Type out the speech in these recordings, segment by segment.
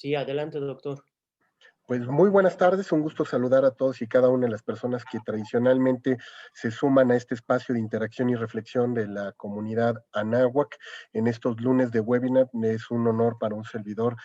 Sí, adelante, doctor. Pues muy buenas tardes, un gusto saludar a todos y cada una de las personas que tradicionalmente se suman a este espacio de interacción y reflexión de la comunidad Anáhuac en estos lunes de webinar. Es un honor para un servidor,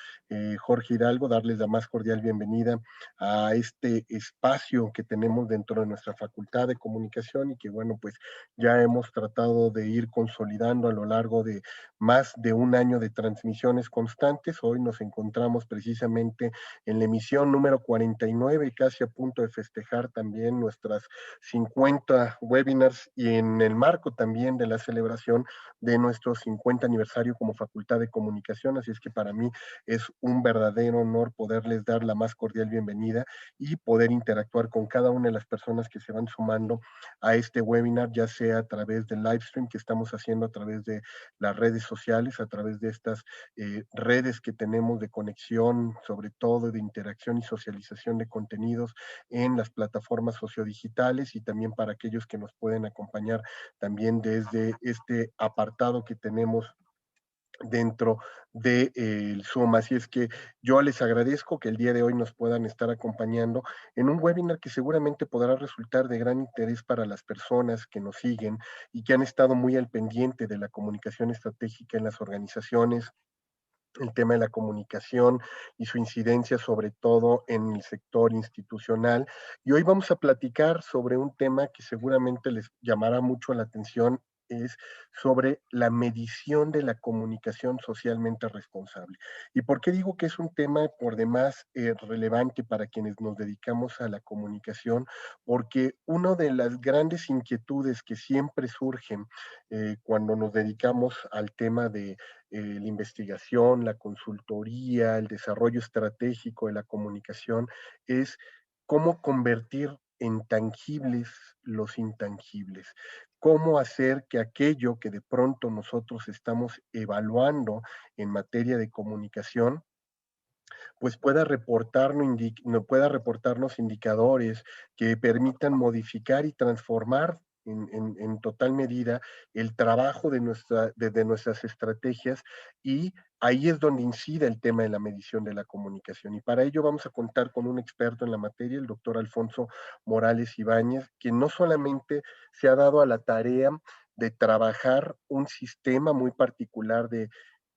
Jorge Hidalgo, darles la más cordial bienvenida a este espacio que tenemos dentro de nuestra Facultad de Comunicación y que, bueno, pues ya hemos tratado de ir consolidando a lo largo de más de un año de transmisiones constantes. Hoy nos encontramos precisamente en la emisión número 49, casi a punto de festejar también nuestras 50 webinars y en el marco también de la celebración de nuestro 50 aniversario como Facultad de Comunicación. Así es que para mí es un verdadero honor poderles dar la más cordial bienvenida y poder interactuar con cada una de las personas que se van sumando a este webinar, ya sea a través del live stream que estamos haciendo a través de las redes sociales, a través de estas redes que tenemos de conexión, sobre todo de interacción y socialización de contenidos en las plataformas sociodigitales y también para aquellos que nos pueden acompañar también desde este apartado que tenemos dentro del Zoom. Así es que yo les agradezco que el día de hoy nos puedan estar acompañando en un webinar que seguramente podrá resultar de gran interés para las personas que nos siguen y que han estado muy al pendiente de la comunicación estratégica en las organizaciones, el tema de la comunicación y su incidencia sobre todo en el sector institucional. Y hoy vamos a platicar sobre un tema que seguramente les llamará mucho la atención, es sobre la medición de la comunicación socialmente responsable. ¿Y por qué digo que es un tema por demás relevante para quienes nos dedicamos a la comunicación? Porque una de las grandes inquietudes que siempre surgen cuando nos dedicamos al tema de la investigación, la consultoría, el desarrollo estratégico de la comunicación, es cómo convertir en tangibles los intangibles, cómo hacer que aquello que de pronto nosotros estamos evaluando en materia de comunicación, pues pueda reportarnos indicadores que permitan modificar y transformar en total medida el trabajo de nuestras estrategias, y ahí es donde incide el tema de la medición de la comunicación. Y para ello vamos a contar con un experto en la materia, el doctor Alfonso Morales Ibáñez, quien no solamente se ha dado a la tarea de trabajar un sistema muy particular de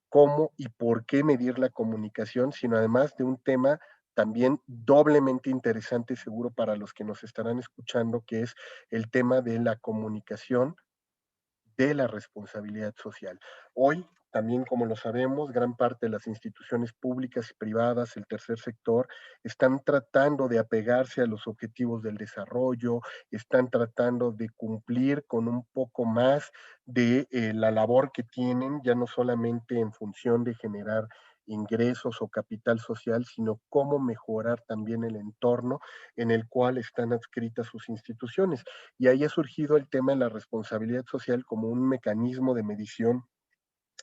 cómo y por qué medir la comunicación, sino además de un tema también doblemente interesante, seguro para los que nos estarán escuchando, que es el tema de la comunicación de la responsabilidad social. Hoy, también como lo sabemos, gran parte de las instituciones públicas y privadas, el tercer sector, están tratando de apegarse a los objetivos del desarrollo, están tratando de cumplir con un poco más de la labor que tienen, ya no solamente en función de generar ingresos o capital social, sino cómo mejorar también el entorno en el cual están adscritas sus instituciones. Y ahí ha surgido el tema de la responsabilidad social como un mecanismo de medición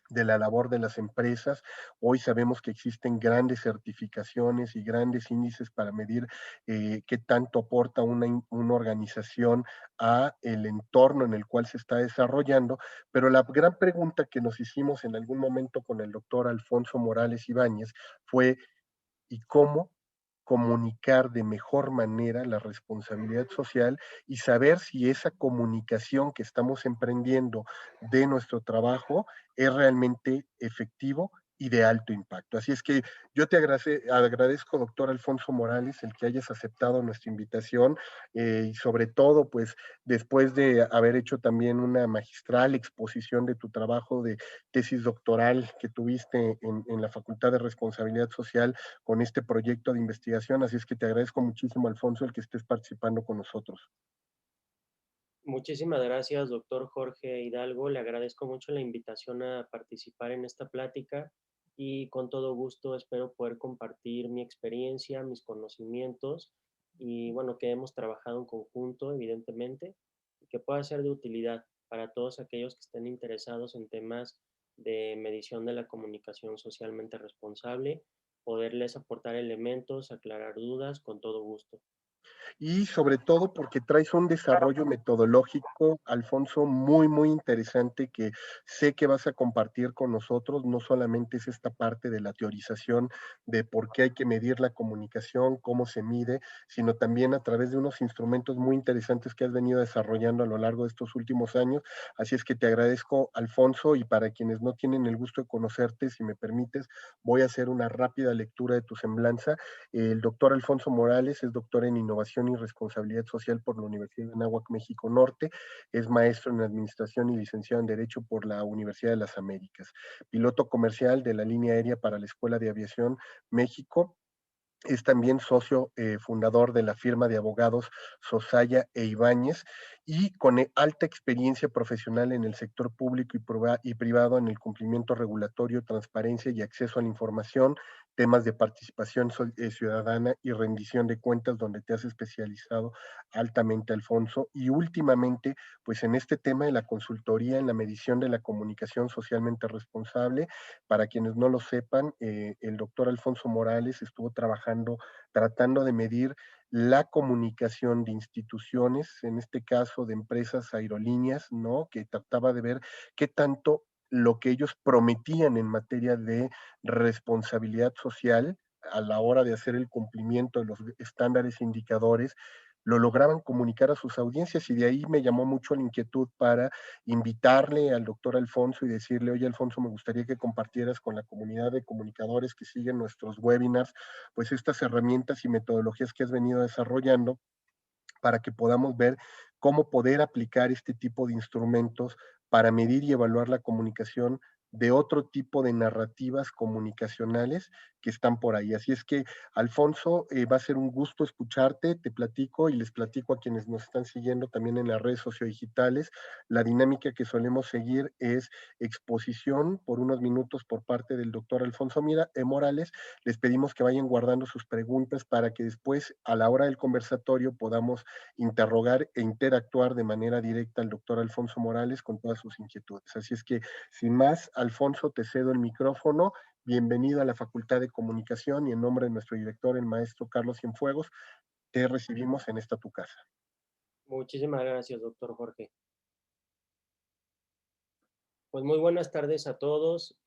de la labor de las empresas. Hoy sabemos que existen grandes certificaciones y grandes índices para medir qué tanto aporta una organización a el entorno en el cual se está desarrollando, pero la gran pregunta que nos hicimos en algún momento con el doctor Alfonso Morales Ibáñez fue: ¿y cómo comunicar de mejor manera la responsabilidad social y saber si esa comunicación que estamos emprendiendo de nuestro trabajo es realmente efectivo y de alto impacto? Así es que yo te agradezco, doctor Alfonso Morales, el que hayas aceptado nuestra invitación, y sobre todo, pues, después de haber hecho también una magistral exposición de tu trabajo de tesis doctoral que tuviste en la Facultad de Responsabilidad Social con este proyecto de investigación. Así es que te agradezco muchísimo, Alfonso, el que estés participando con nosotros. Muchísimas gracias, doctor Jorge Hidalgo. Le agradezco mucho la invitación a participar en esta plática y con todo gusto espero poder compartir mi experiencia, mis conocimientos y bueno, que hemos trabajado en conjunto, evidentemente, y que pueda ser de utilidad para todos aquellos que estén interesados en temas de medición de la comunicación socialmente responsable, poderles aportar elementos, aclarar dudas con todo gusto. y sobre todo porque traes un desarrollo metodológico, Alfonso, muy, muy interesante que sé que vas a compartir con nosotros. No solamente es esta parte de la teorización de por qué hay que medir la comunicación, cómo se mide, sino también a través de unos instrumentos muy interesantes que has venido desarrollando a lo largo de estos últimos años. Así es que te agradezco, Alfonso, y para quienes no tienen el gusto de conocerte, si me permites, voy a hacer una rápida lectura de tu semblanza. El doctor Alfonso Morales es doctor en Innovación y Responsabilidad Social por la Universidad de Anáhuac, México Norte. Es maestro en Administración y licenciado en Derecho por la Universidad de las Américas. Piloto comercial de la línea aérea para la Escuela de Aviación México. Es también socio fundador de la firma de abogados Sosaya e Ibáñez y con alta experiencia profesional en el sector público y privado en el cumplimiento regulatorio, transparencia y acceso a la información, temas de participación ciudadana y rendición de cuentas, donde te has especializado altamente, Alfonso. Y últimamente, pues en este tema de la consultoría en la medición de la comunicación socialmente responsable. Para quienes no lo sepan, el doctor Alfonso Morales estuvo trabajando, tratando de medir la comunicación de instituciones, en este caso de empresas aerolíneas, ¿no? Que trataba de ver qué tanto lo que ellos prometían en materia de responsabilidad social a la hora de hacer el cumplimiento de los estándares e indicadores, lo lograban comunicar a sus audiencias, y de ahí me llamó mucho la inquietud para invitarle al doctor Alfonso y decirle: oye, Alfonso, me gustaría que compartieras con la comunidad de comunicadores que siguen nuestros webinars, pues estas herramientas y metodologías que has venido desarrollando para que podamos ver cómo poder aplicar este tipo de instrumentos para medir y evaluar la comunicación de otro tipo de narrativas comunicacionales que están por ahí. Así es que, Alfonso, va a ser un gusto escucharte, te platico y les platico a quienes nos están siguiendo también en las redes sociodigitales. La dinámica que solemos seguir es exposición por unos minutos por parte del doctor Alfonso Morales. Les pedimos que vayan guardando sus preguntas para que después, a la hora del conversatorio, podamos interrogar e interactuar de manera directa al doctor Alfonso Morales con todas sus inquietudes. Así es que, sin más, Alfonso, te cedo el micrófono. Bienvenido a la Facultad de Comunicación y en nombre de nuestro director, el maestro Carlos Cienfuegos, te recibimos en esta tu casa. Muchísimas gracias, doctor Jorge. Pues muy buenas tardes a todos.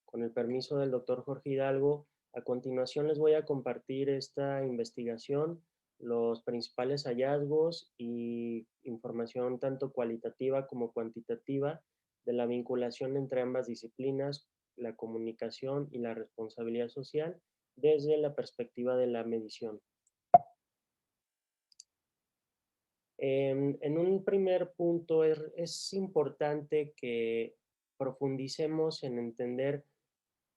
Con el permiso del doctor Jorge Hidalgo, a continuación les voy a compartir esta investigación, los principales hallazgos y información tanto cualitativa como cuantitativa de la vinculación entre ambas disciplinas, la comunicación y la responsabilidad social, desde la perspectiva de la medición. En un primer punto es importante que profundicemos en entender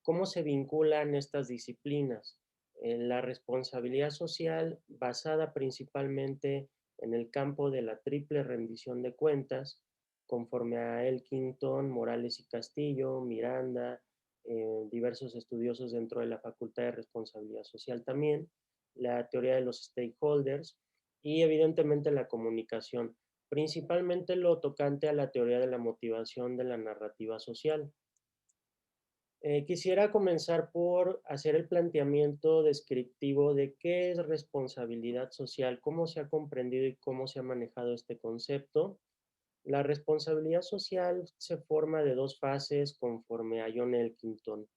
cómo se vinculan estas disciplinas. La responsabilidad social, basada principalmente en el campo de la triple rendición de cuentas, conforme a Elkington, Morales y Castillo, Miranda, diversos estudiosos dentro de la Facultad de Responsabilidad Social también, la teoría de los stakeholders y evidentemente la comunicación, principalmente lo tocante a la teoría de la motivación de la narrativa social. Quisiera comenzar por hacer el planteamiento descriptivo de qué es responsabilidad social, cómo se ha comprendido y cómo se ha manejado este concepto. La responsabilidad social se forma de dos fases conforme a John Elkington.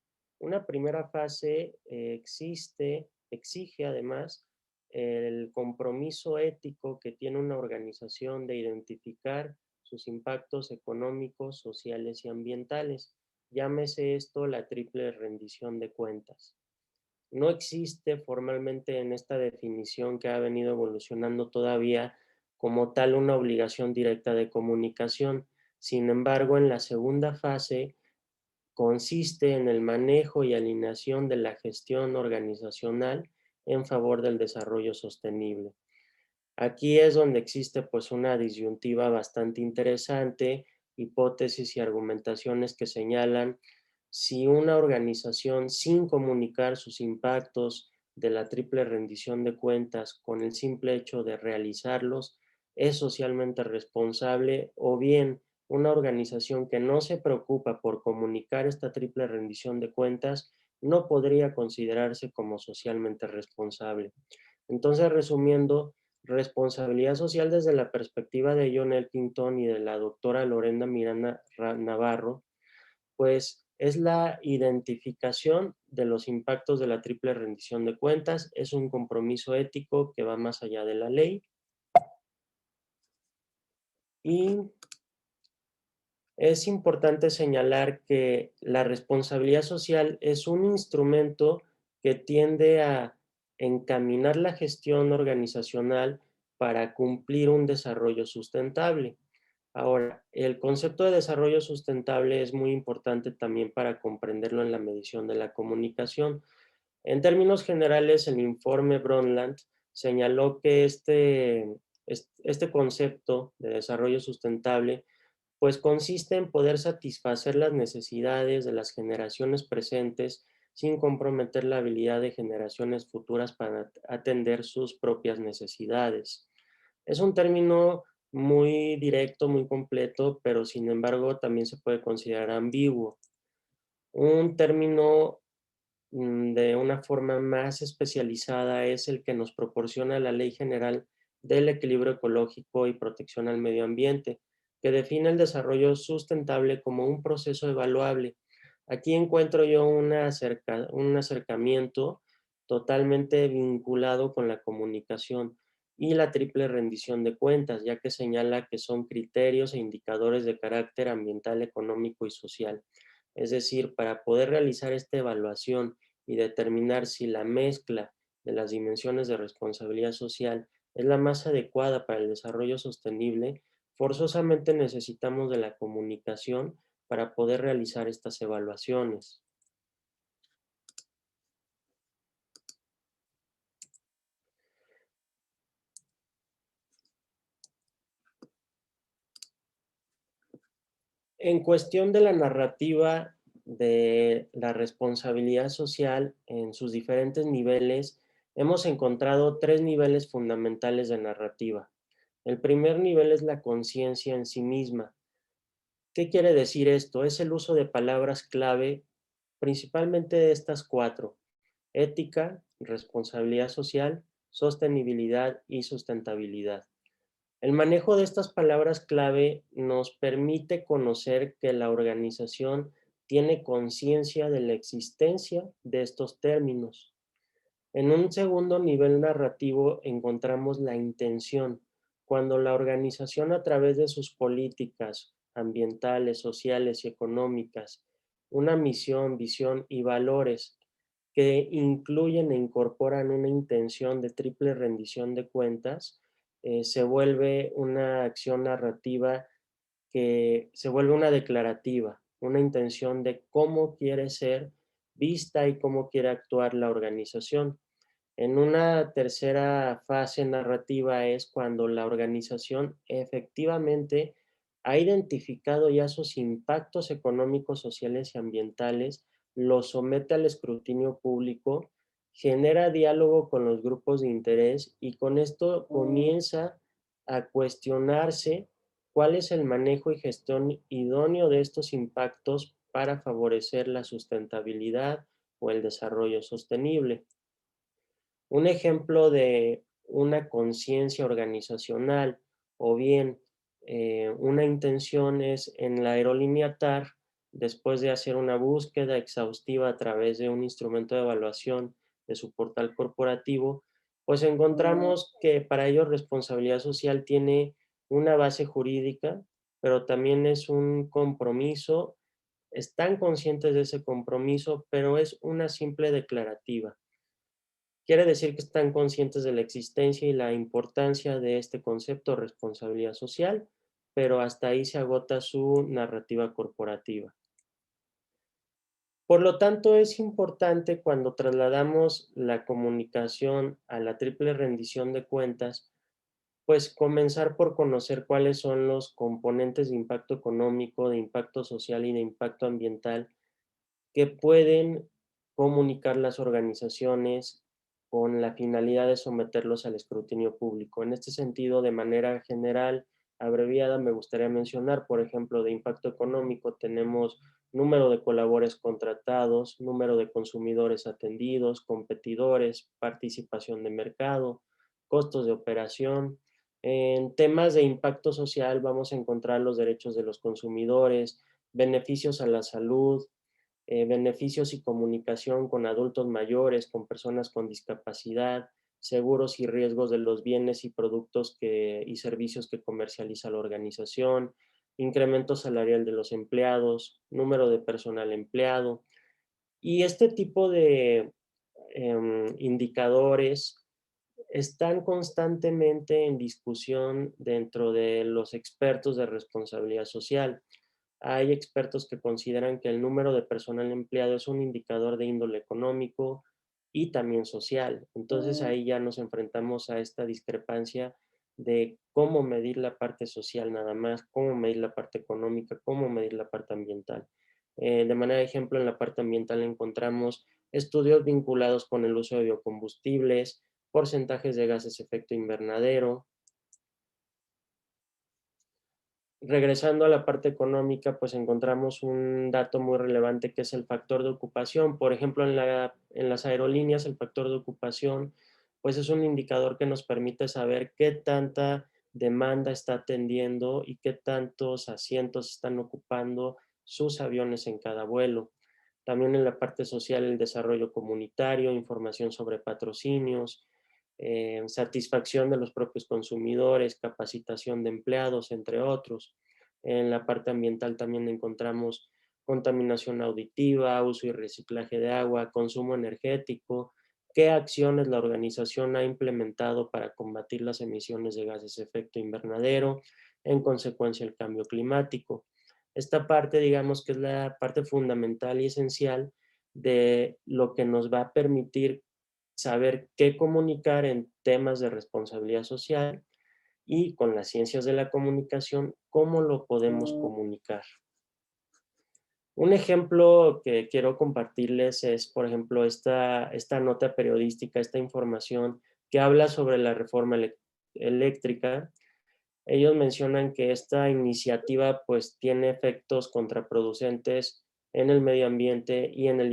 Una primera fase exige además el compromiso ético que tiene una organización de identificar sus impactos económicos, sociales y ambientales. Llámese esto la triple rendición de cuentas. No existe formalmente en esta definición que ha venido evolucionando todavía como tal una obligación directa de comunicación. Sin embargo, en la segunda fase consiste en el manejo y alineación de la gestión organizacional en favor del desarrollo sostenible. Aquí es donde existe pues una disyuntiva bastante interesante, hipótesis y argumentaciones que señalan si una organización sin comunicar sus impactos de la triple rendición de cuentas con el simple hecho de realizarlos es socialmente responsable, o bien una organización que no se preocupa por comunicar esta triple rendición de cuentas no podría considerarse como socialmente responsable. Entonces, resumiendo, responsabilidad social desde la perspectiva de John Elkington y de la doctora Lorena Miranda Navarro, pues es la identificación de los impactos de la triple rendición de cuentas, es un compromiso ético que va más allá de la ley y es importante señalar que la responsabilidad social es un instrumento que tiende a encaminar la gestión organizacional para cumplir un desarrollo sustentable. Ahora, el concepto de desarrollo sustentable es muy importante también para comprenderlo en la medición de la comunicación. En términos generales, el informe Brundtland señaló que este concepto de desarrollo sustentable pues consiste en poder satisfacer las necesidades de las generaciones presentes sin comprometer la habilidad de generaciones futuras para atender sus propias necesidades. Es un término muy directo, muy completo, pero sin embargo también se puede considerar ambiguo. Un término de una forma más especializada es el que nos proporciona la Ley General del Equilibrio Ecológico y Protección al Medio Ambiente, que define el desarrollo sustentable como un proceso evaluable. Aquí encuentro yo un acercamiento totalmente vinculado con la comunicación y la triple rendición de cuentas, ya que señala que son criterios e indicadores de carácter ambiental, económico y social. Es decir, para poder realizar esta evaluación y determinar si la mezcla de las dimensiones de responsabilidad social es la más adecuada para el desarrollo sostenible, forzosamente necesitamos de la comunicación para poder realizar estas evaluaciones. En cuestión de la narrativa de la responsabilidad social en sus diferentes niveles, hemos encontrado tres niveles fundamentales de narrativa. El primer nivel es la conciencia en sí misma. ¿Qué quiere decir esto? Es el uso de palabras clave, principalmente de estas cuatro: ética, responsabilidad social, sostenibilidad y sustentabilidad. El manejo de estas palabras clave nos permite conocer que la organización tiene conciencia de la existencia de estos términos. En un segundo nivel narrativo encontramos la intención, cuando la organización a través de sus políticas ambientales, sociales y económicas, una misión, visión y valores que incluyen e incorporan una intención de triple rendición de cuentas, se vuelve una acción narrativa que se vuelve una declarativa, una intención de cómo quiere ser vista y cómo quiere actuar la organización. En una tercera fase narrativa es cuando la organización efectivamente ha identificado ya sus impactos económicos, sociales y ambientales, los somete al escrutinio público, genera diálogo con los grupos de interés y con esto comienza a cuestionarse cuál es el manejo y gestión idóneo de estos impactos para favorecer la sustentabilidad o el desarrollo sostenible. Un ejemplo de una conciencia organizacional o bien una intención es en la aerolínea TAR, después de hacer una búsqueda exhaustiva a través de un instrumento de evaluación de su portal corporativo, pues encontramos que para ello responsabilidad social tiene una base jurídica, pero también es un compromiso, están conscientes de ese compromiso, pero es una simple declarativa. Quiere decir que están conscientes de la existencia y la importancia de este concepto responsabilidad social, pero hasta ahí se agota su narrativa corporativa. Por lo tanto, es importante cuando trasladamos la comunicación a la triple rendición de cuentas, pues comenzar por conocer cuáles son los componentes de impacto económico, de impacto social y de impacto ambiental que pueden comunicar las organizaciones con la finalidad de someterlos al escrutinio público. En este sentido, de manera general, abreviada, me gustaría mencionar, por ejemplo, de impacto económico tenemos número de colaboradores contratados, número de consumidores atendidos, competidores, participación de mercado, costos de operación. En temas de impacto social vamos a encontrar los derechos de los consumidores, beneficios a la salud, beneficios y comunicación con adultos mayores, con personas con discapacidad, seguros y riesgos de los bienes y productos y servicios que comercializa la organización, incremento salarial de los empleados, número de personal empleado. Y este tipo de indicadores están constantemente en discusión dentro de los expertos de responsabilidad social. Hay expertos que consideran que el número de personal empleado es un indicador de índole económico y también social. Entonces ahí ya nos enfrentamos a esta discrepancia de cómo medir la parte social nada más, cómo medir la parte económica, cómo medir la parte ambiental. De manera de ejemplo, en la parte ambiental encontramos estudios vinculados con el uso de biocombustibles, porcentajes de gases de efecto invernadero. Regresando a la parte económica, pues encontramos un dato muy relevante que es el factor de ocupación. Por ejemplo, en las aerolíneas, el factor de ocupación, pues es un indicador que nos permite saber qué tanta demanda está atendiendo y qué tantos asientos están ocupando sus aviones en cada vuelo. También en la parte social, el desarrollo comunitario, información sobre patrocinios, satisfacción de los propios consumidores, capacitación de empleados, entre otros. En la parte ambiental también encontramos contaminación auditiva, uso y reciclaje de agua, consumo energético, qué acciones la organización ha implementado para combatir las emisiones de gases de efecto invernadero, en consecuencia el cambio climático. Esta parte, digamos que es la parte fundamental y esencial de lo que nos va a permitir saber qué comunicar en temas de responsabilidad social y con las ciencias de la comunicación, cómo lo podemos comunicar. Un ejemplo que quiero compartirles es, por ejemplo, esta nota periodística, esta información que habla sobre la reforma eléctrica. Ellos mencionan que esta iniciativa pues tiene efectos contraproducentes en el medio ambiente y en el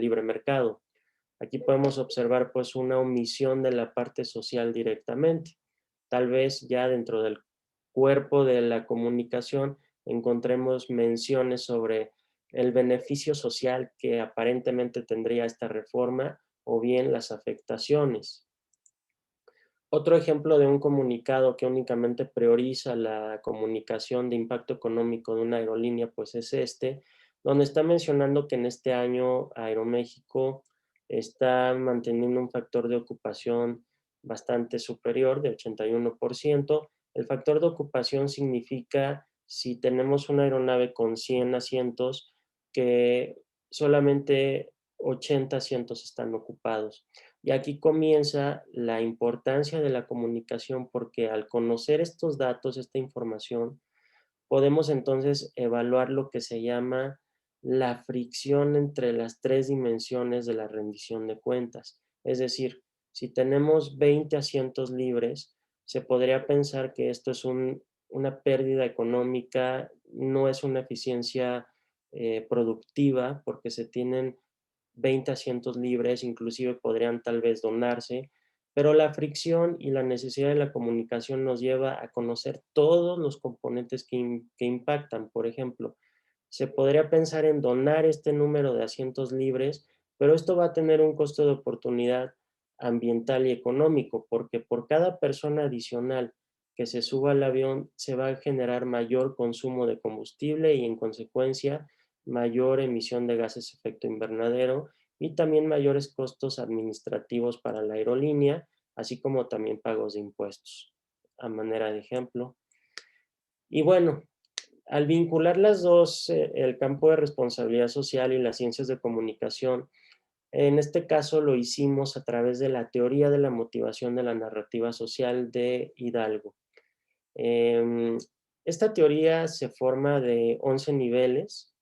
libre mercado. Aquí podemos observar pues una omisión de la parte social directamente. Tal vez ya dentro del cuerpo de la comunicación encontremos menciones sobre el beneficio social que aparentemente tendría esta reforma o bien las afectaciones. Otro ejemplo de un comunicado que únicamente prioriza la comunicación de impacto económico de una aerolínea, pues es donde está mencionando que en este año Aeroméxico está manteniendo un factor de ocupación bastante superior, de 81%. El factor de ocupación significa si tenemos una aeronave con 100 asientos, que solamente 80 asientos están ocupados. Y aquí comienza la importancia de la comunicación porque al conocer estos datos, esta información, podemos entonces evaluar lo que se llama la fricción entre las tres dimensiones de la rendición de cuentas. Es decir, si tenemos 20 asientos libres, se podría pensar que esto es una pérdida económica, no es una eficiencia productiva porque se tienen 20 asientos libres, inclusive podrían tal vez donarse, pero la fricción y la necesidad de la comunicación nos lleva a conocer todos los componentes que impactan. Por ejemplo, se podría pensar en donar este número de asientos libres, pero esto va a tener un costo de oportunidad ambiental y económico, porque por cada persona adicional que se suba al avión se va a generar mayor consumo de combustible y en consecuencia mayor emisión de gases de efecto invernadero y también mayores costos administrativos para la aerolínea, así como también pagos de impuestos, a manera de ejemplo. Y bueno, al vincular las dos, el campo de responsabilidad social y las ciencias de comunicación, en este caso lo hicimos a través de la teoría de la motivación de la narrativa social de Hidalgo. Em, Esta teoría se forma de 11 niveles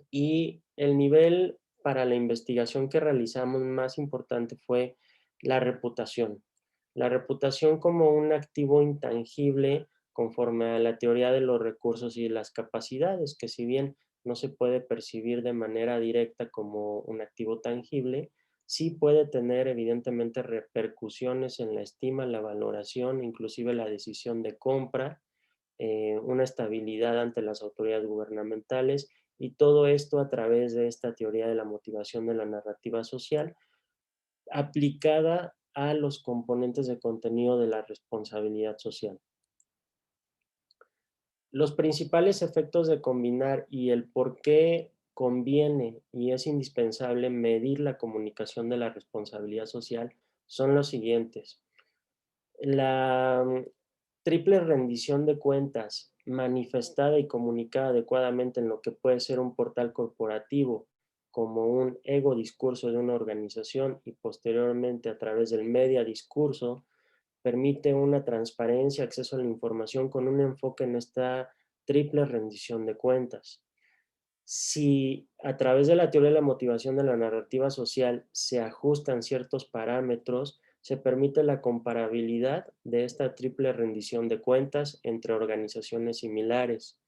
y el nivel para la investigación que realizamos más importante fue la reputación. La reputación como un activo intangible conforme a la teoría de los recursos y las capacidades, que si bien no se puede percibir de manera directa como un activo tangible, sí puede tener evidentemente repercusiones en la estima, la valoración, inclusive la decisión de compra, una estabilidad ante las autoridades gubernamentales, y todo esto a través de esta teoría de la motivación de la narrativa social, aplicada a los componentes de contenido de la responsabilidad social. Los principales efectos de combinar y el por qué conviene y es indispensable medir la comunicación de la responsabilidad social son los siguientes. La triple rendición de cuentas manifestada y comunicada adecuadamente en lo que puede ser un portal corporativo, como un ego discurso de una organización, y posteriormente a través del media discurso, permite una transparencia, acceso a la información con un enfoque en esta triple rendición de cuentas. Si a través de la teoría de la motivación de la narrativa social se ajustan ciertos parámetros, se permite la comparabilidad de esta triple rendición de cuentas entre organizaciones similares.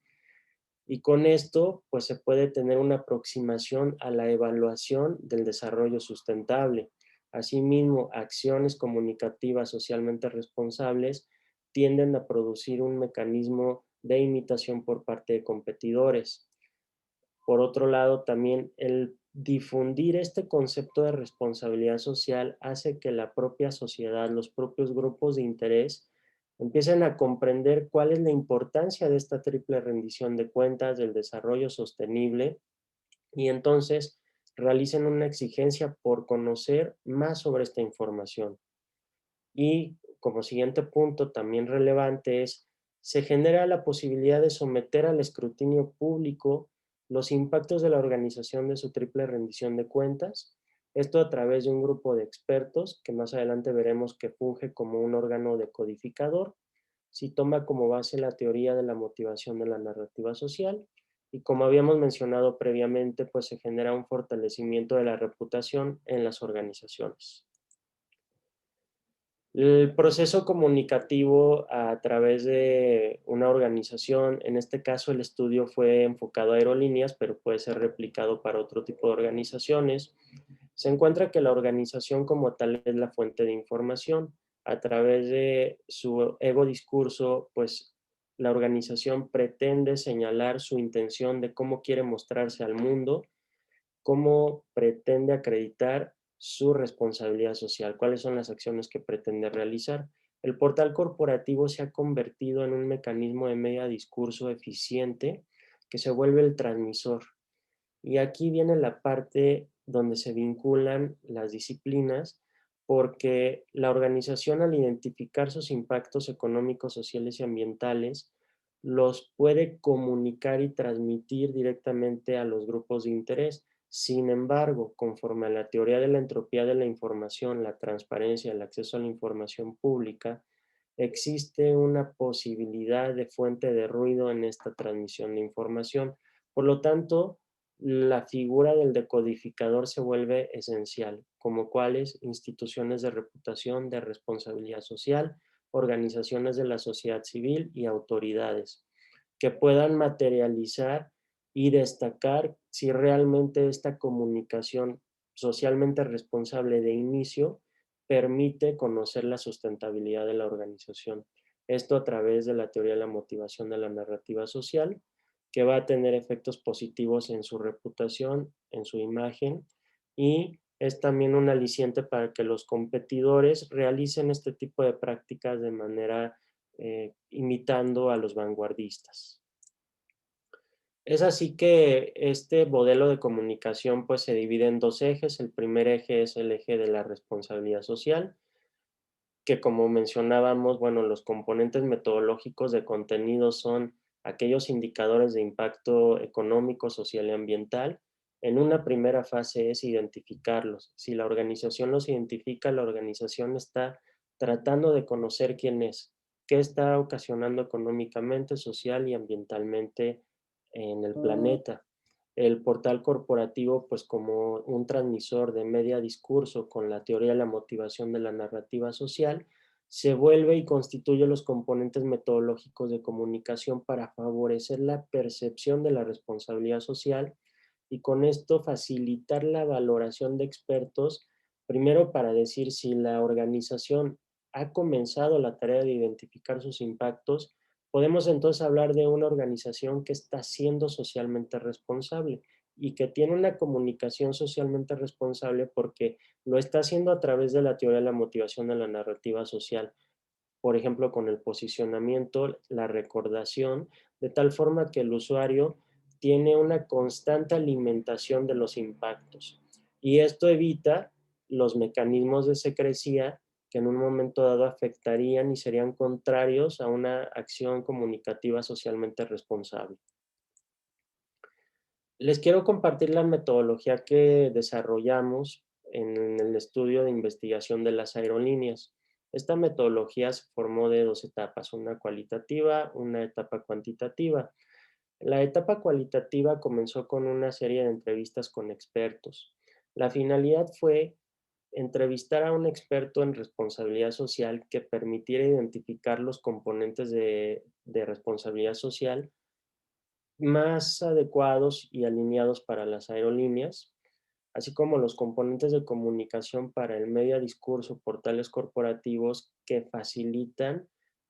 Y con esto, pues se puede tener una aproximación a la evaluación del desarrollo sustentable. Asimismo, acciones comunicativas socialmente responsables tienden a producir un mecanismo de imitación por parte de competidores. Por otro lado, también el difundir este concepto de responsabilidad social hace que la propia sociedad, los propios grupos de interés, empiecen a comprender cuál es la importancia de esta triple rendición de cuentas del desarrollo sostenible, y entonces realicen una exigencia por conocer más sobre esta información. Y como siguiente punto también relevante es, se genera la posibilidad de someter al escrutinio público los impactos de la organización de su triple rendición de cuentas, esto a través de un grupo de expertos que más adelante veremos que funge como un órgano decodificador, si toma como base la teoría de la motivación de la narrativa social, y como habíamos mencionado previamente, pues se genera un fortalecimiento de la reputación en las organizaciones. El proceso comunicativo a través de una organización, en este caso el estudio fue enfocado a aerolíneas, pero puede ser replicado para otro tipo de organizaciones. Se encuentra que la organización como tal es la fuente de información. A través de su ego discurso, pues la organización pretende señalar su intención de cómo quiere mostrarse al mundo, cómo pretende acreditar su responsabilidad social, cuáles son las acciones que pretende realizar. El portal corporativo se ha convertido en un mecanismo de media discurso eficiente que se vuelve el transmisor. Y aquí viene la parte donde se vinculan las disciplinas, porque la organización, al identificar sus impactos económicos, sociales y ambientales, los puede comunicar y transmitir directamente a los grupos de interés. Sin embargo, conforme a la teoría de la entropía de la información, la transparencia, el acceso a la información pública, existe una posibilidad de fuente de ruido en esta transmisión de información. Por lo tanto, la figura del decodificador se vuelve esencial, como cuáles instituciones de reputación, de responsabilidad social, organizaciones de la sociedad civil y autoridades, que puedan materializar y destacar si realmente esta comunicación socialmente responsable de inicio permite conocer la sustentabilidad de la organización. Esto a través de la teoría de la motivación de la narrativa social, que va a tener efectos positivos en su reputación, en su imagen, y es también un aliciente para que los competidores realicen este tipo de prácticas de manera imitando a los vanguardistas. Es así que este modelo de comunicación pues se divide en dos ejes. El primer eje es el eje de la responsabilidad social, que como mencionábamos, bueno, los componentes metodológicos de contenido son aquellos indicadores de impacto económico, social y ambiental. En una primera fase es identificarlos. Si la organización los identifica, la organización está tratando de conocer quién es, qué está ocasionando económicamente, social y ambientalmente en el planeta. El portal corporativo, pues como un transmisor de media discurso con la teoría de la motivación de la narrativa social, se vuelve y constituye los componentes metodológicos de comunicación para favorecer la percepción de la responsabilidad social y con esto facilitar la valoración de expertos, primero para decir si la organización ha comenzado la tarea de identificar sus impactos, podemos entonces hablar de una organización que está siendo socialmente responsable y que tiene una comunicación socialmente responsable porque lo está haciendo a través de la teoría de la motivación de la narrativa social, por ejemplo, con el posicionamiento, la recordación, de tal forma que el usuario tiene una constante alimentación de los impactos. Y esto evita los mecanismos de secrecía que en un momento dado afectarían y serían contrarios a una acción comunicativa socialmente responsable. Les quiero compartir la metodología que desarrollamos en el estudio de investigación de las aerolíneas. Esta metodología se formó de dos etapas, una cualitativa, una etapa cuantitativa. La etapa cualitativa comenzó con una serie de entrevistas con expertos. La finalidad fue entrevistar a un experto en responsabilidad social que permitiera identificar los componentes de responsabilidad social más adecuados y alineados para las aerolíneas, así como los componentes de comunicación para el media discurso, portales corporativos que facilitan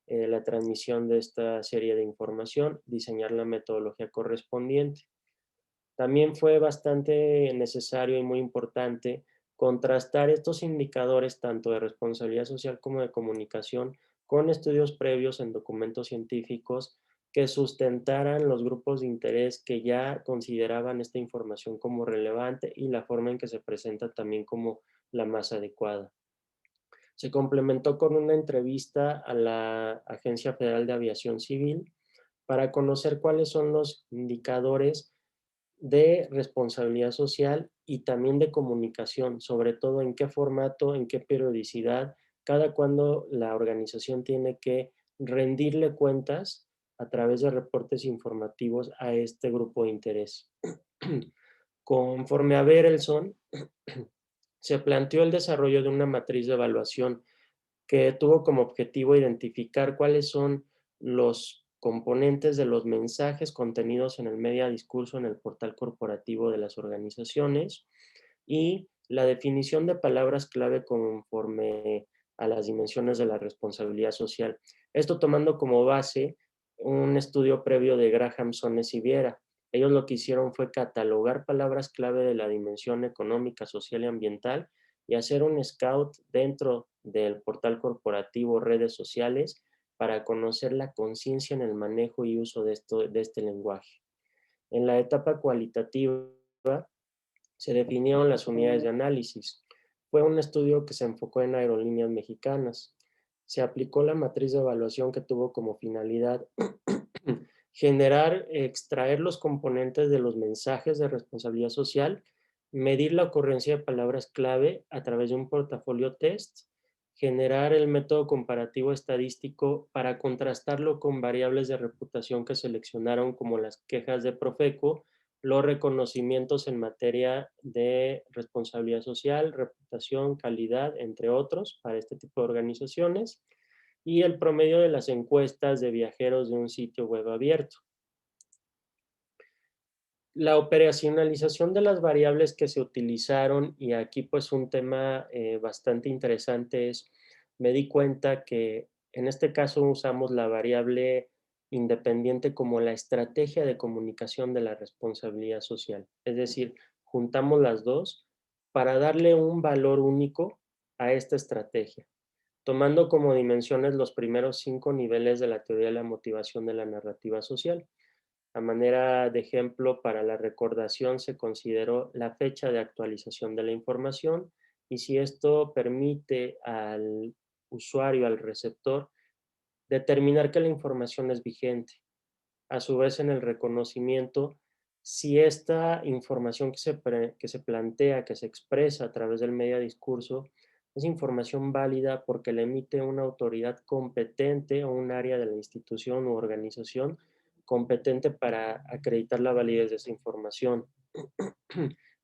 la transmisión de esta serie de información, diseñar la metodología correspondiente. También fue bastante necesario y muy importante contrastar estos indicadores tanto de responsabilidad social como de comunicación con estudios previos en documentos científicos que sustentaran los grupos de interés que ya consideraban esta información como relevante y la forma en que se presenta también como la más adecuada. Se complementó con una entrevista a la Agencia Federal de Aviación Civil para conocer cuáles son los indicadores de responsabilidad social y también de comunicación, sobre todo en qué formato, en qué periodicidad, cada cuando la organización tiene que rendirle cuentas a través de reportes informativos a este grupo de interés. Conforme a Berelson, se planteó el desarrollo de una matriz de evaluación que tuvo como objetivo identificar cuáles son los componentes de los mensajes contenidos en el media discurso en el portal corporativo de las organizaciones y la definición de palabras clave conforme a las dimensiones de la responsabilidad social. Esto tomando como base un estudio previo de Graham, Sones y Viera. Ellos lo que hicieron fue catalogar palabras clave de la dimensión económica, social y ambiental y hacer un scout dentro del portal corporativo, redes sociales, para conocer la conciencia en el manejo y uso de este lenguaje. En la etapa cualitativa se definieron las unidades de análisis. Fue un estudio que se enfocó en aerolíneas mexicanas. Se aplicó la matriz de evaluación que tuvo como finalidad generar, extraer los componentes de los mensajes de responsabilidad social, medir la ocurrencia de palabras clave a través de un portafolio test, generar el método comparativo estadístico para contrastarlo con variables de reputación que seleccionaron como las quejas de Profeco, los reconocimientos en materia de responsabilidad social, reputación, calidad, entre otros, para este tipo de organizaciones, y el promedio de las encuestas de viajeros de un sitio web abierto. La operacionalización de las variables que se utilizaron, y aquí pues un tema bastante interesante es, me di cuenta que en este caso usamos la variable independiente como la estrategia de comunicación de la responsabilidad social. Es decir, juntamos las dos para darle un valor único a esta estrategia, tomando como dimensiones los primeros 5 niveles de la teoría de la motivación de la narrativa social. A manera de ejemplo, para la recordación se consideró la fecha de actualización de la información y si esto permite al usuario, al receptor, determinar que la información es vigente. A su vez, en el reconocimiento, si esta información que se plantea, que se expresa a través del media discurso, es información válida porque la emite una autoridad competente o un área de la institución u organización competente para acreditar la validez de esa información.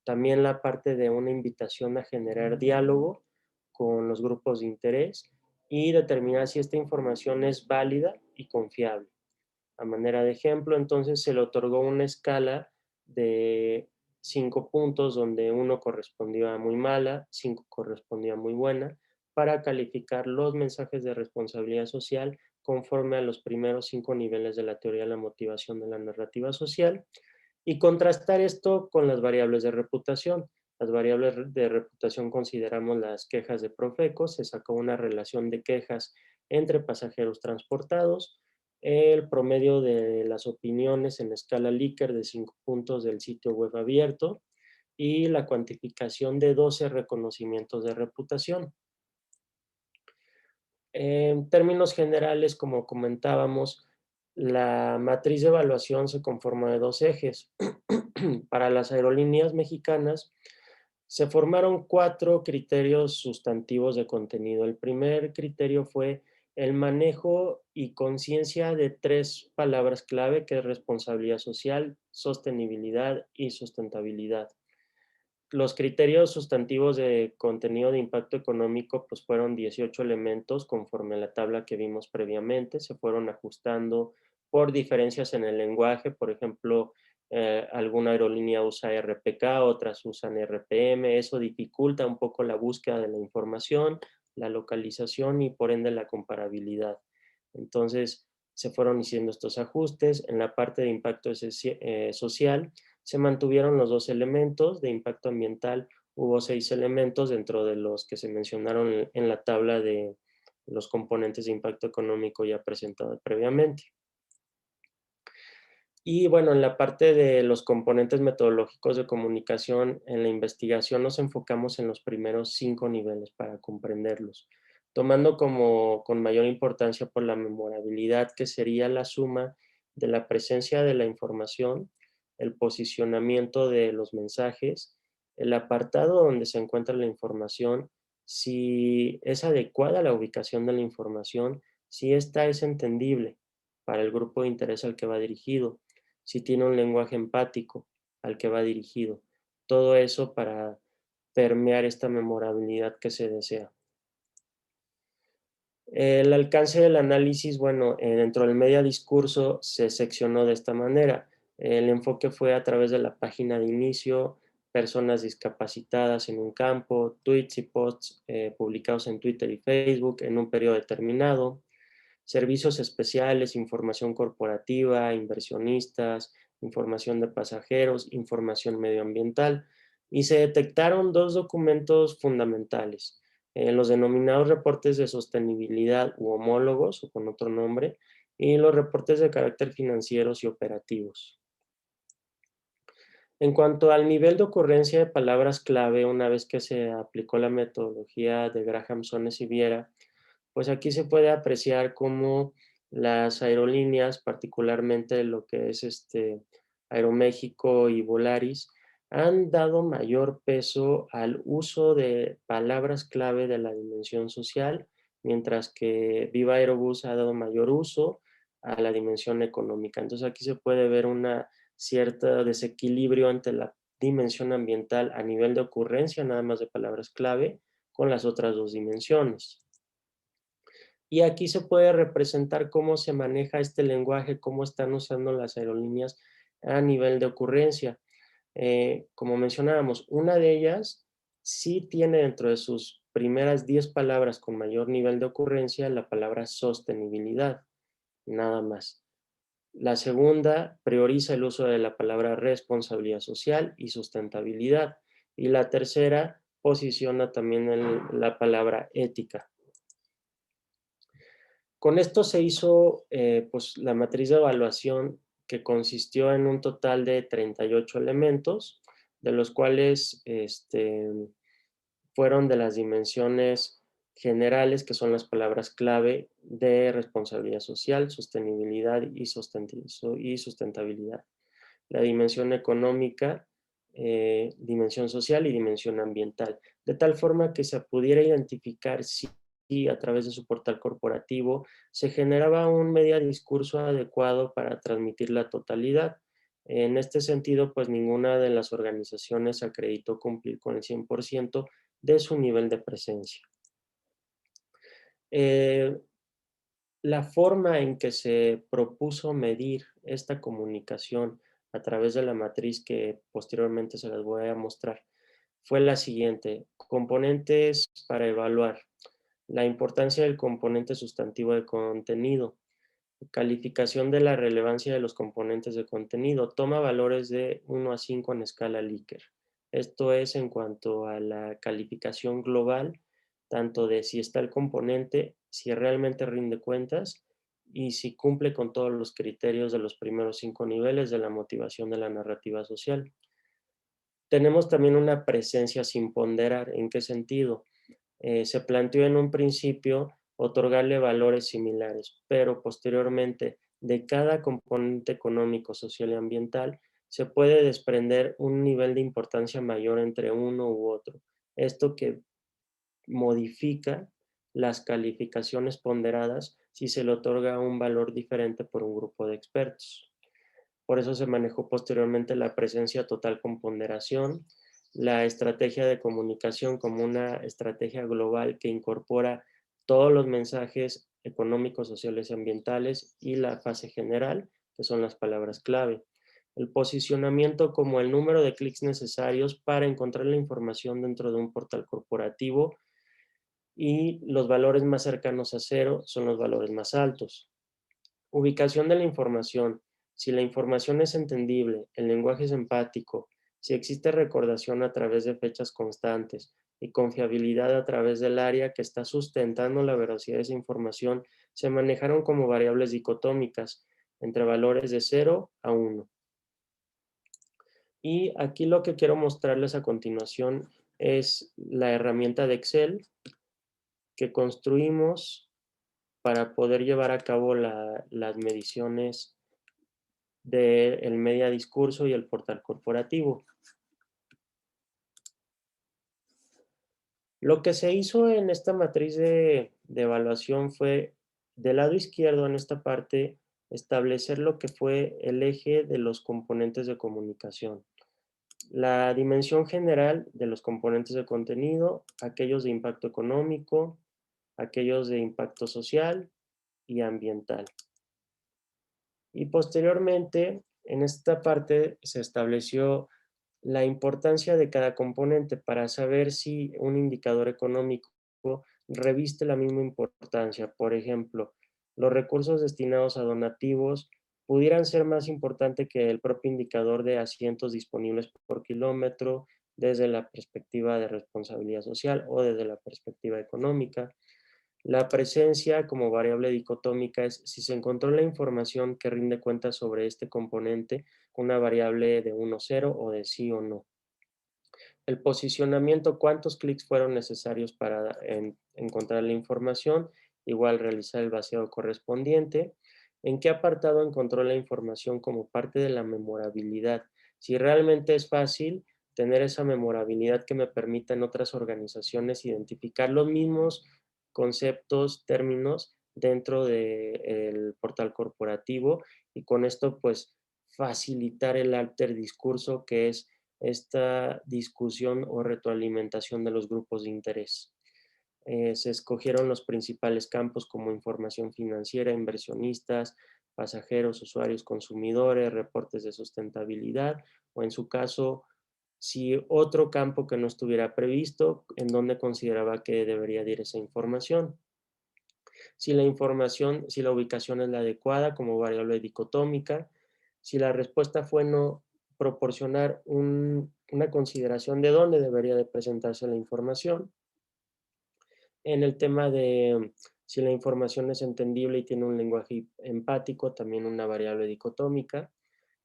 También la parte de una invitación a generar diálogo con los grupos de interés y determinar si esta información es válida y confiable. A manera de ejemplo, entonces se le otorgó una escala de 5 puntos, donde 1 correspondía a muy mala, 5 correspondía a muy buena, para calificar los mensajes de responsabilidad social conforme a los primeros 5 niveles de la teoría de la motivación de la narrativa social, y contrastar esto con las variables de reputación. Las variables de reputación consideramos las quejas de Profeco, se sacó una relación de quejas entre pasajeros transportados, el promedio de las opiniones en escala Likert de 5 puntos del sitio web abierto y la cuantificación de 12 reconocimientos de reputación. En términos generales, como comentábamos, la matriz de evaluación se conforma de 2 ejes. Para las aerolíneas mexicanas se formaron 4 criterios sustantivos de contenido. El primer criterio fue el manejo y conciencia de 3 palabras clave, que es responsabilidad social, sostenibilidad y sustentabilidad. Los criterios sustantivos de contenido de impacto económico pues fueron 18 elementos conforme a la tabla que vimos previamente, se fueron ajustando por diferencias en el lenguaje, por ejemplo, alguna aerolínea usa RPK, otras usan RPM, eso dificulta un poco la búsqueda de la información, la localización y por ende la comparabilidad. Entonces, se fueron haciendo estos ajustes. En la parte de impacto social, se mantuvieron los 2 elementos. De impacto ambiental hubo 6 elementos dentro de los que se mencionaron en la tabla de los componentes de impacto económico ya presentado previamente. Y bueno, en la parte de los componentes metodológicos de comunicación, en la investigación nos enfocamos en los primeros 5 niveles para comprenderlos, tomando con mayor importancia por la memorabilidad, que sería la suma de la presencia de la información, el posicionamiento de los mensajes, el apartado donde se encuentra la información, si es adecuada la ubicación de la información, si esta es entendible para el grupo de interés al que va dirigido, si tiene un lenguaje empático al que va dirigido. Todo eso para permear esta memorabilidad que se desea. El alcance del análisis, bueno, dentro del media discurso se seccionó de esta manera. El enfoque fue a través de la página de inicio, personas discapacitadas en un campo, tweets y posts publicados en Twitter y Facebook en un periodo determinado, servicios especiales, información corporativa, inversionistas, información de pasajeros, información medioambiental, y se detectaron 2 documentos fundamentales, los denominados reportes de sostenibilidad u homólogos, o con otro nombre, y los reportes de carácter financieros y operativos. En cuanto al nivel de ocurrencia de palabras clave, una vez que se aplicó la metodología de Graham, Sones y Viera, pues aquí se puede apreciar cómo las aerolíneas, particularmente lo que es Aeroméxico y Volaris, han dado mayor peso al uso de palabras clave de la dimensión social, mientras que Viva Aerobús ha dado mayor uso a la dimensión económica. Entonces aquí se puede ver una cierto desequilibrio entre la dimensión ambiental a nivel de ocurrencia, nada más de palabras clave, con las otras 2 dimensiones. Y aquí se puede representar cómo se maneja este lenguaje, cómo están usando las aerolíneas a nivel de ocurrencia. Como mencionábamos, una de ellas sí tiene dentro de sus primeras 10 palabras con mayor nivel de ocurrencia la palabra sostenibilidad, nada más. La segunda prioriza el uso de la palabra responsabilidad social y sustentabilidad. Y la tercera posiciona también la palabra ética. Con esto se hizo pues, la matriz de evaluación, que consistió en un total de 38 elementos, de los cuales fueron de las dimensiones generales, que son las palabras clave de responsabilidad social, sostenibilidad y sustentabilidad. La dimensión económica, dimensión social y dimensión ambiental, de tal forma que se pudiera identificar si a través de su portal corporativo se generaba un media discurso adecuado para transmitir la totalidad. En este sentido, pues ninguna de las organizaciones acreditó cumplir con el 100% de su nivel de presencia. Eh, la forma en que se propuso medir esta comunicación a través de la matriz que posteriormente se las voy a mostrar fue la siguiente: componentes para evaluar, la importancia del componente sustantivo de contenido, calificación de la relevancia de los componentes de contenido, toma valores de 1 a 5 en escala Likert. Esto es en cuanto a la calificación global, tanto de si está el componente, si realmente rinde cuentas y si cumple con todos los criterios de los primeros 5 niveles de la motivación de la narrativa social. Tenemos también una presencia sin ponderar. ¿En qué sentido? Se planteó en un principio otorgarle valores similares, pero posteriormente de cada componente económico, social y ambiental se puede desprender un nivel de importancia mayor entre uno u otro. Esto que modifica las calificaciones ponderadas si se le otorga un valor diferente por un grupo de expertos. Por eso se manejó posteriormente la presencia total con ponderación, la estrategia de comunicación como una estrategia global que incorpora todos los mensajes económicos, sociales y ambientales y la fase general, que son las palabras clave. El posicionamiento como el número de clics necesarios para encontrar la información dentro de un portal corporativo y los valores más cercanos a cero son los valores más altos. Ubicación de la información. Si la información es entendible, el lenguaje es empático, si existe recordación a través de fechas constantes y confiabilidad a través del área que está sustentando la veracidad de esa información, se manejaron como variables dicotómicas entre valores de 0 a 1. Y aquí lo que quiero mostrarles a continuación es la herramienta de Excel que construimos para poder llevar a cabo las mediciones del media discurso y el portal corporativo. Lo que se hizo en esta matriz de evaluación fue, del lado izquierdo en esta parte, establecer lo que fue el eje de los componentes de comunicación. La dimensión general de los componentes de contenido, aquellos de impacto económico, aquellos de impacto social y ambiental. Y posteriormente, en esta parte se estableció la importancia de cada componente para saber si un indicador económico reviste la misma importancia. Por ejemplo, los recursos destinados a donativos pudieran ser más importante que el propio indicador de asientos disponibles por kilómetro desde la perspectiva de responsabilidad social o desde la perspectiva económica. La presencia como variable dicotómica es si se encontró la información que rinde cuenta sobre este componente, una variable de 1, 0 o de sí o no. El posicionamiento, cuántos clics fueron necesarios para encontrar la información, igual realizar el vaciado correspondiente. ¿En qué apartado encontró la información como parte de la memorabilidad? Si realmente es fácil tener esa memorabilidad que me permita en otras organizaciones identificar los mismos conceptos, términos dentro del portal corporativo y con esto pues facilitar el alter discurso que es esta discusión o retroalimentación de los grupos de interés. Se escogieron los principales campos como información financiera, inversionistas, pasajeros, usuarios, consumidores, reportes de sustentabilidad o en su caso, si otro campo que no estuviera previsto, en donde consideraba que debería ir esa información. Si la información, si la ubicación es la adecuada como variable dicotómica, si la respuesta fue no, proporcionar una consideración de dónde debería de presentarse la información. En el tema de si la información es entendible y tiene un lenguaje empático, también una variable dicotómica.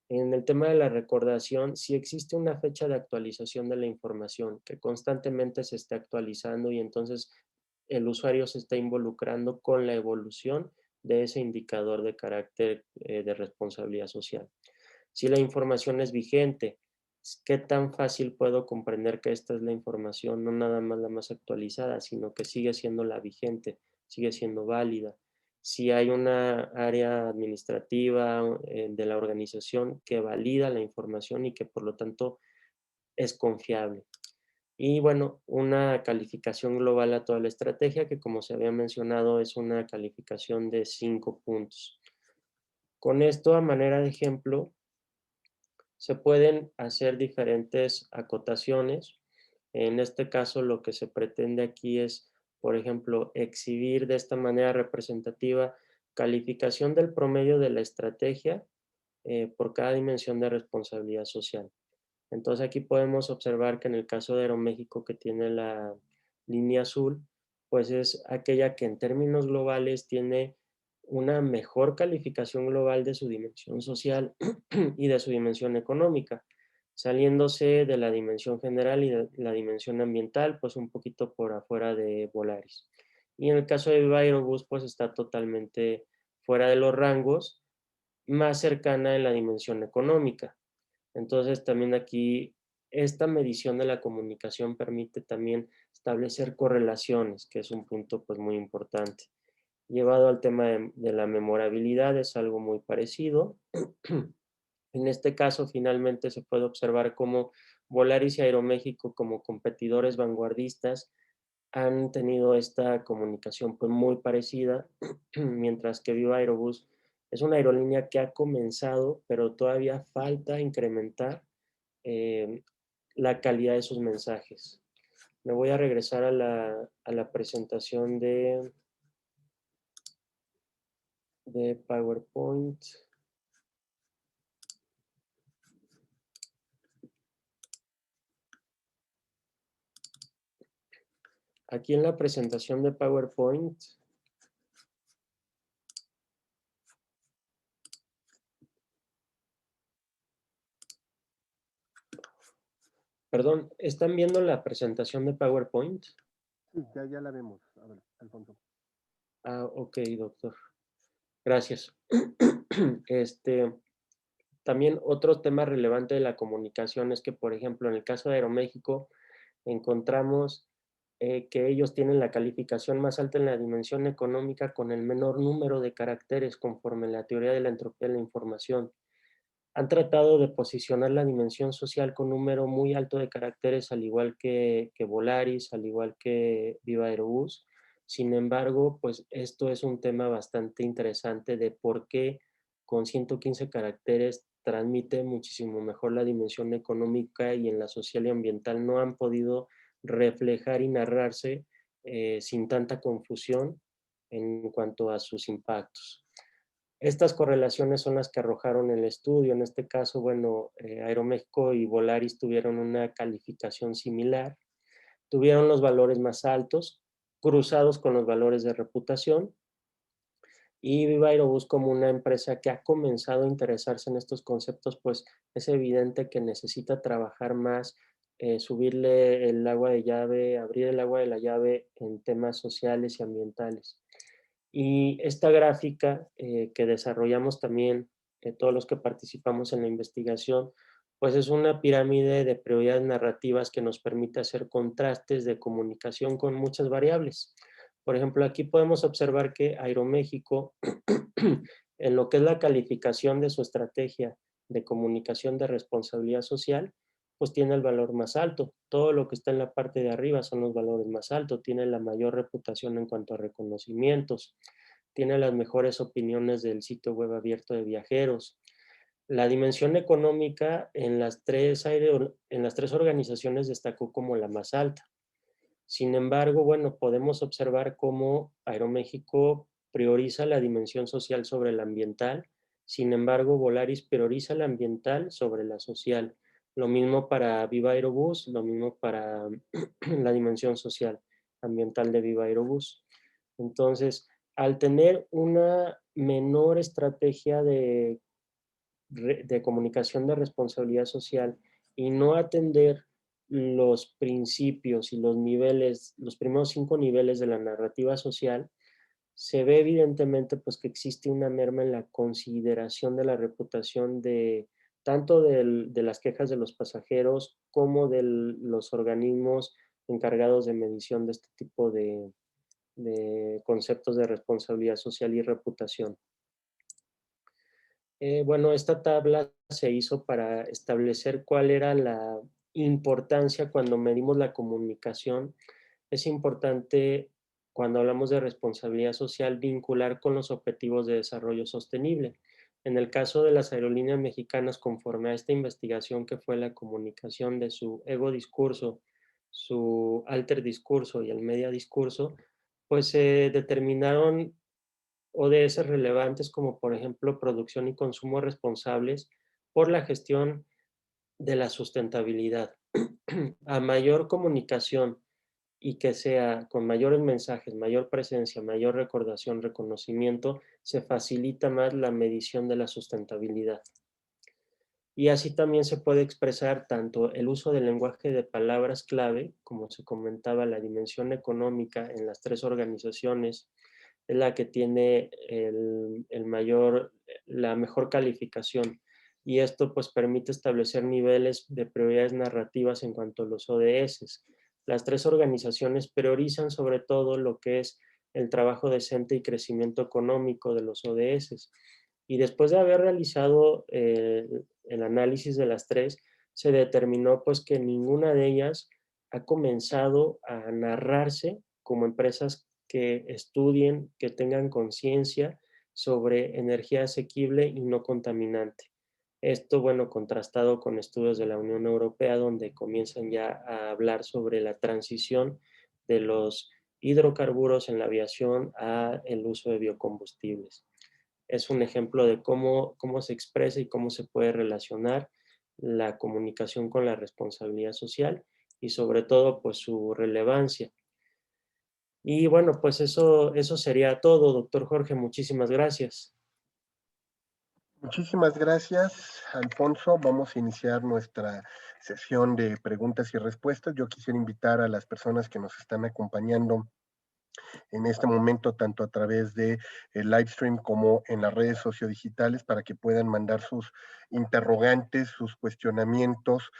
En el tema de la recordación, si existe una fecha de actualización de la información que constantemente se está actualizando y entonces el usuario se está involucrando con la evolución de ese indicador de carácter de responsabilidad social. Si la información es vigente, ¿qué tan fácil puedo comprender que esta es la información, no nada más la más actualizada, sino que sigue siendo la vigente, sigue siendo válida? Si hay una área administrativa de la organización que valida la información y que por lo tanto es confiable. Y bueno, una calificación global a toda la estrategia, que como se había mencionado es una calificación de 5 puntos. Con esto, a manera de ejemplo, se pueden hacer diferentes acotaciones. En este caso, lo que se pretende aquí es, por ejemplo, exhibir de esta manera representativa calificación del promedio de la estrategia por cada dimensión de responsabilidad social. Entonces aquí podemos observar que en el caso de Aeroméxico, que tiene la línea azul, pues es aquella que en términos globales tiene una mejor calificación global de su dimensión social y de su dimensión económica, saliéndose de la dimensión general y de la dimensión ambiental, pues un poquito por afuera de Volaris. Y en el caso de Viva Aerobús, pues está totalmente fuera de los rangos, más cercana en la dimensión económica. Entonces, también aquí esta medición de la comunicación permite también establecer correlaciones, que es un punto pues muy importante. Llevado al tema de la memorabilidad es algo muy parecido. En este caso, finalmente se puede observar cómo Volaris y Aeroméxico, como competidores vanguardistas, han tenido esta comunicación pues muy parecida, mientras que Viva Aerobús es una aerolínea que ha comenzado, pero todavía falta incrementar eh, la calidad de sus mensajes. Me voy a regresar a la presentación de PowerPoint. Aquí en la presentación de PowerPoint, perdón, ¿están viendo la presentación de PowerPoint? Sí, ya la vemos. A ver, Alfonso. Ah, ok, doctor. Gracias. Este, también otro tema relevante de la comunicación es que, por ejemplo, en el caso de Aeroméxico, encontramos que ellos tienen la calificación más alta en la dimensión económica con el menor número de caracteres conforme la teoría de la entropía de la información. Han tratado de posicionar la dimensión social con un número muy alto de caracteres, al igual que Volaris, al igual que Viva Aerobús. Sin embargo, pues esto es un tema bastante interesante de por qué con 115 caracteres transmite muchísimo mejor la dimensión económica y en la social y ambiental no han podido reflejar y narrarse sin tanta confusión en cuanto a sus impactos. Estas correlaciones son las que arrojaron el estudio. En este caso, bueno, Aeroméxico y Volaris tuvieron una calificación similar, tuvieron los valores más altos, cruzados con los valores de reputación, y Viva Aerobús, como una empresa que ha comenzado a interesarse en estos conceptos, pues es evidente que necesita trabajar más, subirle el agua de llave, abrir el agua de la llave en temas sociales y ambientales. Y esta gráfica que desarrollamos también, todos los que participamos en la investigación, pues es una pirámide de prioridades narrativas que nos permite hacer contrastes de comunicación con muchas variables. Por ejemplo, aquí podemos observar que Aeroméxico, en lo que es la calificación de su estrategia de comunicación de responsabilidad social, pues tiene el valor más alto. Todo lo que está en la parte de arriba son los valores más altos. Tiene la mayor reputación en cuanto a reconocimientos. Tiene las mejores opiniones del sitio web abierto de viajeros. La dimensión económica en las tres organizaciones destacó como la más alta. Sin embargo, bueno, podemos observar cómo Aeroméxico prioriza la dimensión social sobre la ambiental. Sin embargo, Volaris prioriza la ambiental sobre la social. Lo mismo para Viva Aerobús, lo mismo para la dimensión social ambiental de Viva Aerobús. Entonces, al tener una menor estrategia de comunicación de responsabilidad social y no atender los principios y los niveles, los primeros 5 niveles de la narrativa social, se ve evidentemente pues que existe una merma en la consideración de la reputación de tanto de las quejas de los pasajeros como de los organismos encargados de medición de este tipo de conceptos de responsabilidad social y reputación. Bueno, esta tabla se hizo para establecer cuál era la importancia cuando medimos la comunicación. Es importante, cuando hablamos de responsabilidad social, vincular con los objetivos de desarrollo sostenible. En el caso de las aerolíneas mexicanas, conforme a esta investigación que fue la comunicación de su ego discurso, su alter discurso y el media discurso, pues se determinaron ODS relevantes como por ejemplo producción y consumo responsables por la gestión de la sustentabilidad. A mayor comunicación y que sea con mayores mensajes, mayor presencia, mayor recordación, reconocimiento, se facilita más la medición de la sustentabilidad. Y así también se puede expresar tanto el uso del lenguaje de palabras clave, como se comentaba, la dimensión económica en las tres organizaciones es la que tiene la mejor calificación. Y esto pues permite establecer niveles de prioridades narrativas en cuanto a los ODS. Las tres organizaciones priorizan sobre todo lo que es el trabajo decente y crecimiento económico de los ODS. Y después de haber realizado el análisis de las tres, se determinó pues que ninguna de ellas ha comenzado a narrarse como empresas que estudien, que tengan conciencia sobre energía asequible y no contaminante. Esto, bueno, contrastado con estudios de la Unión Europea, donde comienzan ya a hablar sobre la transición de los hidrocarburos en la aviación a el uso de biocombustibles. Es un ejemplo de cómo se expresa y cómo se puede relacionar la comunicación con la responsabilidad social y sobre todo pues su relevancia. Y bueno, pues eso sería todo, doctor Jorge. Muchísimas gracias. Muchísimas gracias, Alfonso. Vamos a iniciar nuestra sesión de preguntas y respuestas. Yo quisiera invitar a las personas que nos están acompañando en este momento, tanto a través de el live stream como en las redes sociodigitales, para que puedan mandar sus interrogantes, sus cuestionamientos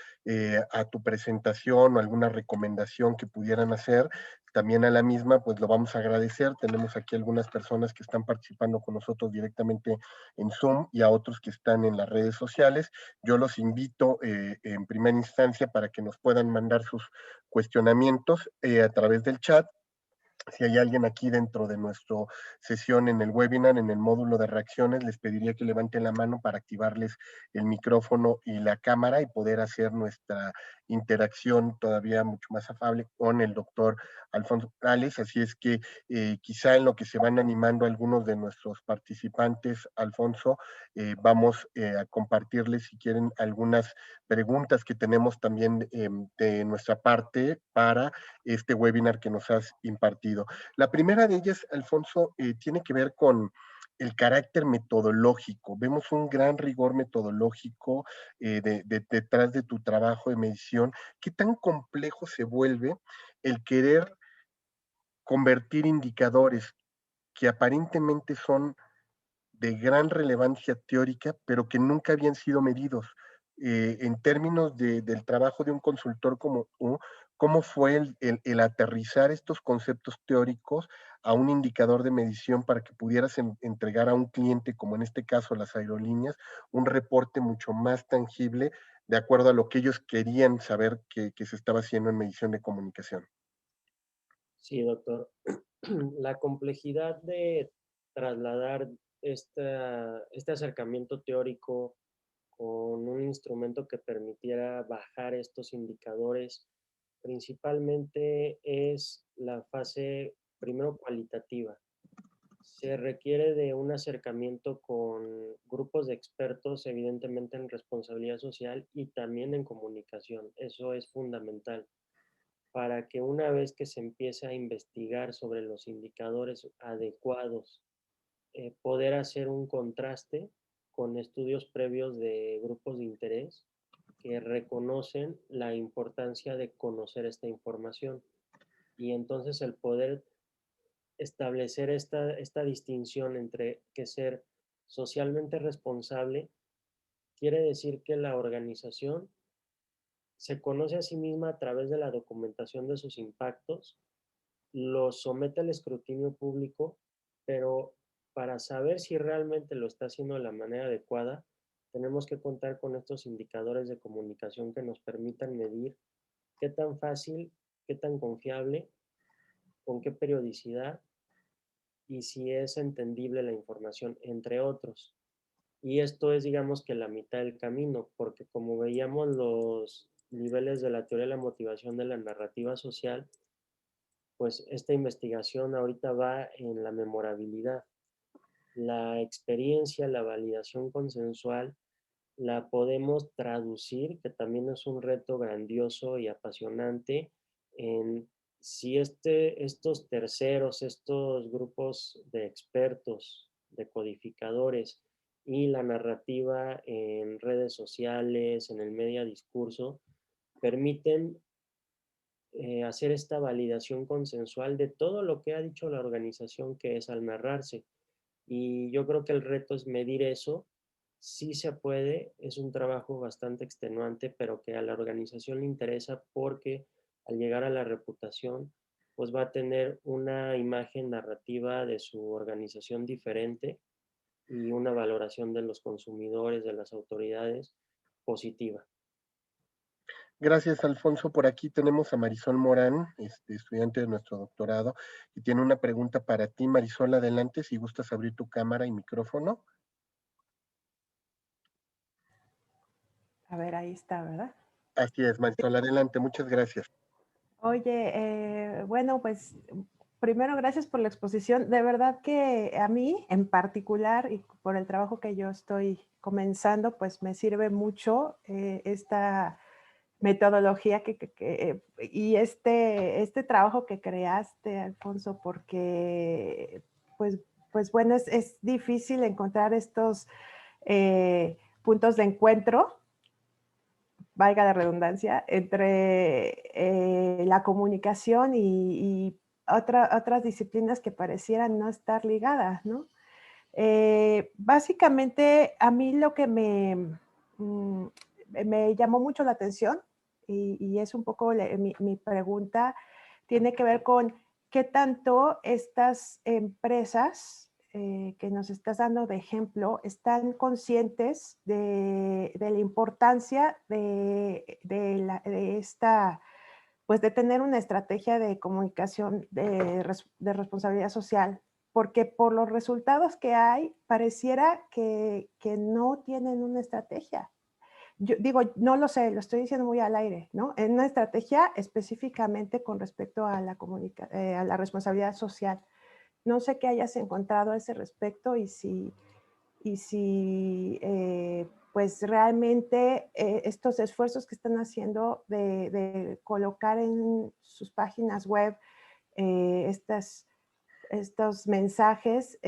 a tu presentación o alguna recomendación que pudieran hacer. También a la misma, pues lo vamos a agradecer. Tenemos aquí algunas personas que están participando con nosotros directamente en Zoom y a otros que están en las redes sociales. Yo los invito en primera instancia para que nos puedan mandar sus cuestionamientos a través del chat. Si hay alguien aquí dentro de nuestra sesión en el webinar, en el módulo de reacciones, les pediría que levanten la mano para activarles el micrófono y la cámara y poder hacer nuestra interacción todavía mucho más afable con el doctor Alfonso Morales. Así es que quizá en lo que se van animando algunos de nuestros participantes, Alfonso, vamos a compartirles, si quieren, algunas preguntas que tenemos también de nuestra parte para este webinar que nos has impartido. La primera de ellas, Alfonso, tiene que ver con el carácter metodológico. Vemos un gran rigor metodológico detrás de tu trabajo de medición. ¿Qué tan complejo se vuelve el querer convertir indicadores que aparentemente son de gran relevancia teórica, pero que nunca habían sido medidos? En términos del trabajo de un consultor como tú, ¿cómo fue el aterrizar estos conceptos teóricos a un indicador de medición para que pudieras entregar a un cliente, como en este caso las aerolíneas, un reporte mucho más tangible de acuerdo a lo que ellos querían saber que se estaba haciendo en medición de comunicación? Sí, doctor. La complejidad de trasladar este acercamiento teórico con un instrumento que permitiera bajar estos indicadores, principalmente es la fase primero cualitativa. Se requiere de un acercamiento con grupos de expertos, evidentemente en responsabilidad social y también en comunicación. Eso es fundamental para que una vez que se empiece a investigar sobre los indicadores adecuados, poder hacer un contraste con estudios previos de grupos de interés que reconocen la importancia de conocer esta información y entonces el poder establecer esta distinción entre que ser socialmente responsable quiere decir que la organización se conoce a sí misma a través de la documentación de sus impactos, los somete al escrutinio público, pero para saber si realmente lo está haciendo de la manera adecuada, tenemos que contar con estos indicadores de comunicación que nos permitan medir qué tan fácil, qué tan confiable, con qué periodicidad y si es entendible la información, entre otros. Y esto es, digamos, que la mitad del camino, porque como veíamos los niveles de la teoría de la motivación de la narrativa social, pues esta investigación ahorita va en la memorabilidad. La experiencia, la validación consensual, la podemos traducir, que también es un reto grandioso y apasionante, en si estos terceros, estos grupos de expertos, de codificadores y la narrativa en redes sociales, en el media discurso, permiten hacer esta validación consensual de todo lo que ha dicho la organización que es al narrarse. Y yo creo que el reto es medir eso. Sí se puede, es un trabajo bastante extenuante, pero que a la organización le interesa porque al llegar a la reputación, pues va a tener una imagen narrativa de su organización diferente y una valoración de los consumidores, de las autoridades, positiva. Gracias, Alfonso. Por aquí tenemos a Marisol Morán, estudiante de nuestro doctorado, y tiene una pregunta para ti. Marisol, adelante, si gustas abrir tu cámara y micrófono. A ver, ahí está, ¿verdad? Así es, Marisol, adelante. Muchas gracias. Oye, bueno, pues primero gracias por la exposición. De verdad que a mí en particular y por el trabajo que yo estoy comenzando, pues me sirve mucho esta metodología y este trabajo que creaste, Alfonso, porque pues, pues bueno, es difícil encontrar estos puntos de encuentro, valga la redundancia, entre la comunicación y otras disciplinas que parecieran no estar ligadas, ¿no? Básicamente, a mí lo que me llamó mucho la atención y es un poco mi pregunta, tiene que ver con qué tanto estas empresas que nos estás dando de ejemplo están conscientes de la importancia de esta, pues de tener una estrategia de comunicación de responsabilidad social, porque por los resultados que hay, pareciera que no tienen una estrategia. Yo digo, no lo sé, lo estoy diciendo muy al aire, ¿no? En una estrategia específicamente con respecto a a la responsabilidad social. No sé qué hayas encontrado a ese respecto y si pues realmente estos esfuerzos que están haciendo de colocar en sus páginas web estos mensajes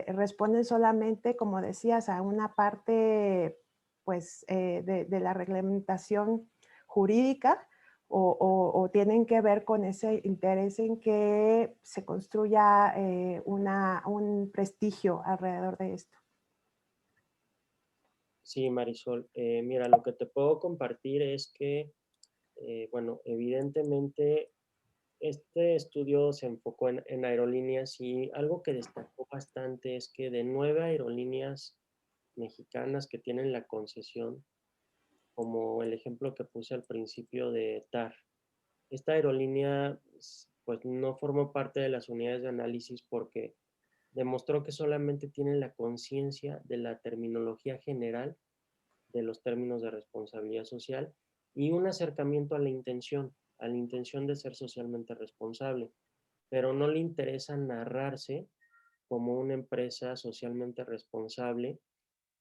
responden solamente, como decías, a una parte pues, de la reglamentación jurídica o tienen que ver con ese interés en que se construya un prestigio alrededor de esto. Sí, Marisol. Mira, lo que te puedo compartir es que, bueno, evidentemente este estudio se enfocó en aerolíneas y algo que destacó bastante es que de 9 aerolíneas mexicanas que tienen la concesión, como el ejemplo que puse al principio de TAR, esta aerolínea pues no formó parte de las unidades de análisis porque demostró que solamente tiene la conciencia de la terminología general de los términos de responsabilidad social y un acercamiento a la intención de ser socialmente responsable, pero no le interesa narrarse como una empresa socialmente responsable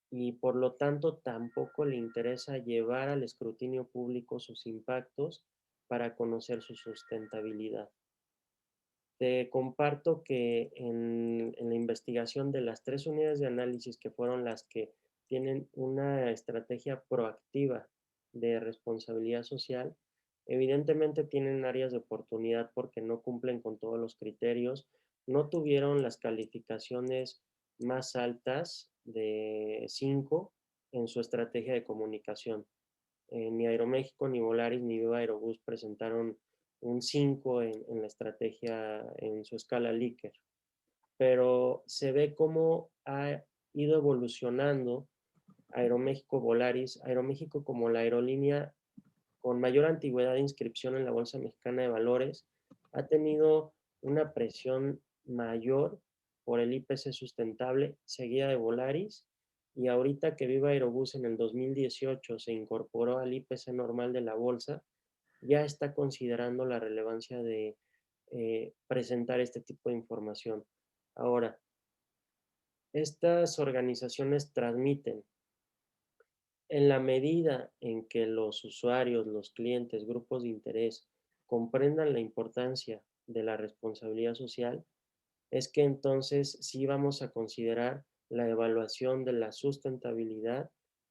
y por lo tanto tampoco le interesa llevar al escrutinio público sus impactos para conocer su sustentabilidad. Te comparto que en la investigación de las 3 unidades de análisis que fueron las que tienen una estrategia proactiva de responsabilidad social, evidentemente tienen áreas de oportunidad porque no cumplen con todos los criterios, no tuvieron las calificaciones más altas de 5 en su estrategia de comunicación. Ni Aeroméxico, ni Volaris, ni Viva Aerobús presentaron un 5 en la estrategia, en su escala Likert, pero se ve cómo ha ido evolucionando Aeroméxico, Volaris, Aeroméxico como la aerolínea con mayor antigüedad de inscripción en la Bolsa Mexicana de Valores, ha tenido una presión mayor por el IPC sustentable, seguida de Volaris, y ahorita que Viva Aerobús en el 2018 se incorporó al IPC normal de la bolsa, ya está considerando la relevancia de presentar este tipo de información. Ahora, estas organizaciones transmiten en la medida en que los usuarios, los clientes, grupos de interés comprendan la importancia de la responsabilidad social, es que entonces sí vamos a considerar la evaluación de la sustentabilidad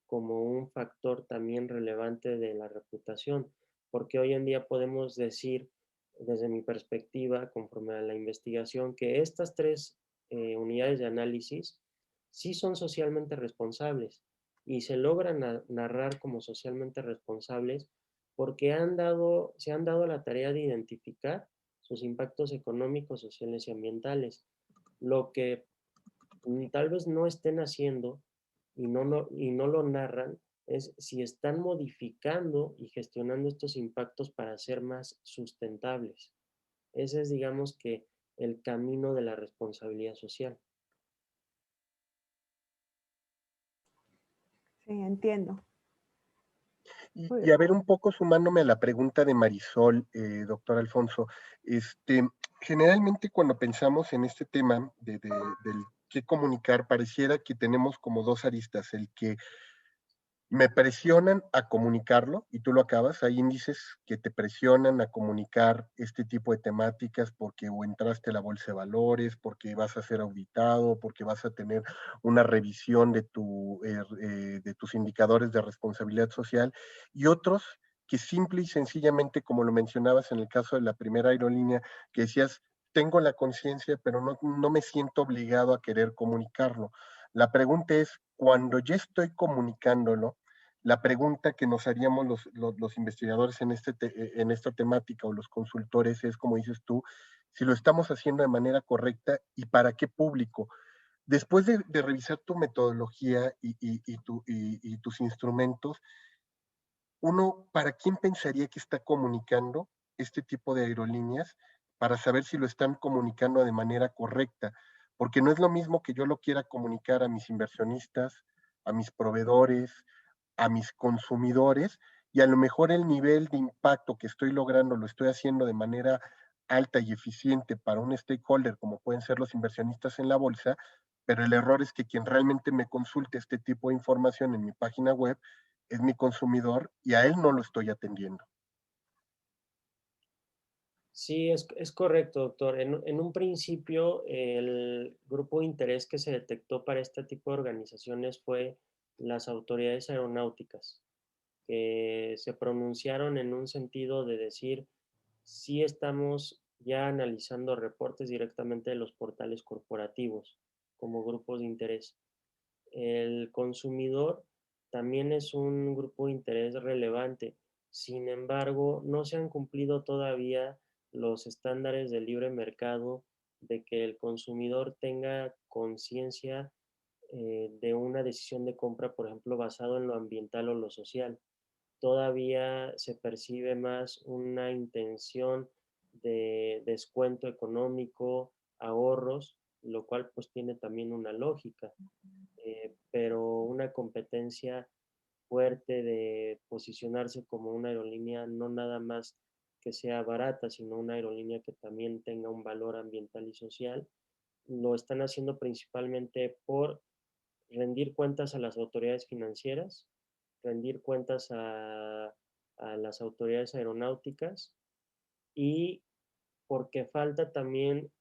como un factor también relevante de la reputación, porque hoy en día podemos decir, desde mi perspectiva, conforme a la investigación, que estas tres unidades de análisis sí son socialmente responsables y se logran narrar como socialmente responsables porque se han dado la tarea de identificar sus impactos económicos, sociales y ambientales. Lo que tal vez no estén haciendo y no lo narran es si están modificando y gestionando estos impactos para ser más sustentables. Ese es, digamos que, el camino de la responsabilidad social. Sí, entiendo. Y a ver, un poco sumándome a la pregunta de Marisol, doctor Alfonso, generalmente cuando pensamos en este tema del qué comunicar, pareciera que tenemos como dos aristas, el que me presionan a comunicarlo, y tú lo acabas, hay índices que te presionan a comunicar este tipo de temáticas porque o entraste a la bolsa de valores, porque vas a ser auditado, porque vas a tener una revisión de tus indicadores de responsabilidad social, y otros que simple y sencillamente, como lo mencionabas en el caso de la primera aerolínea, que decías, tengo la conciencia, pero no me siento obligado a querer comunicarlo. La pregunta es, cuando ya estoy comunicándolo, la pregunta que nos haríamos los investigadores en esta temática o los consultores es, como dices tú, si lo estamos haciendo de manera correcta y para qué público. Después de revisar tu metodología y tus instrumentos, uno, ¿para quién pensaría que está comunicando este tipo de aerolíneas para saber si lo están comunicando de manera correcta? Porque no es lo mismo que yo lo quiera comunicar a mis inversionistas, a mis proveedores, a mis consumidores, y a lo mejor el nivel de impacto que estoy logrando lo estoy haciendo de manera alta y eficiente para un stakeholder, como pueden ser los inversionistas en la bolsa, pero el error es que quien realmente me consulte este tipo de información en mi página web es mi consumidor y a él no lo estoy atendiendo. Sí, es correcto, doctor. En un principio, el grupo de interés que se detectó para este tipo de organizaciones fue las autoridades aeronáuticas, que se pronunciaron en un sentido de decir, sí estamos ya analizando reportes directamente de los portales corporativos como grupos de interés. El consumidor también es un grupo de interés relevante. Sin embargo, no se han cumplido todavía los estándares del libre mercado de que el consumidor tenga conciencia de una decisión de compra, por ejemplo, basado en lo ambiental o lo social. Todavía se percibe más una intención de descuento económico, ahorros, lo cual pues tiene también una lógica, pero una competencia fuerte de posicionarse como una aerolínea no nada más que sea barata, sino una aerolínea que también tenga un valor ambiental y social, lo están haciendo principalmente por rendir cuentas a las autoridades financieras, rendir cuentas a las autoridades aeronáuticas y porque falta también,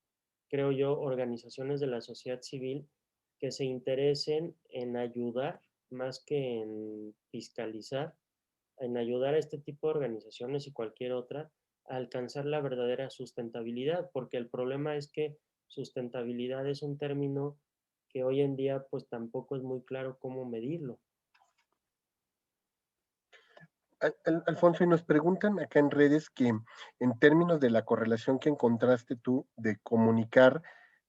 creo yo, organizaciones de la sociedad civil que se interesen en ayudar más que en fiscalizar, en ayudar a este tipo de organizaciones y cualquier otra a alcanzar la verdadera sustentabilidad, porque el problema es que sustentabilidad es un término que hoy en día pues tampoco es muy claro cómo medirlo. Alfonso, y nos preguntan acá en redes que en términos de la correlación que encontraste tú de comunicar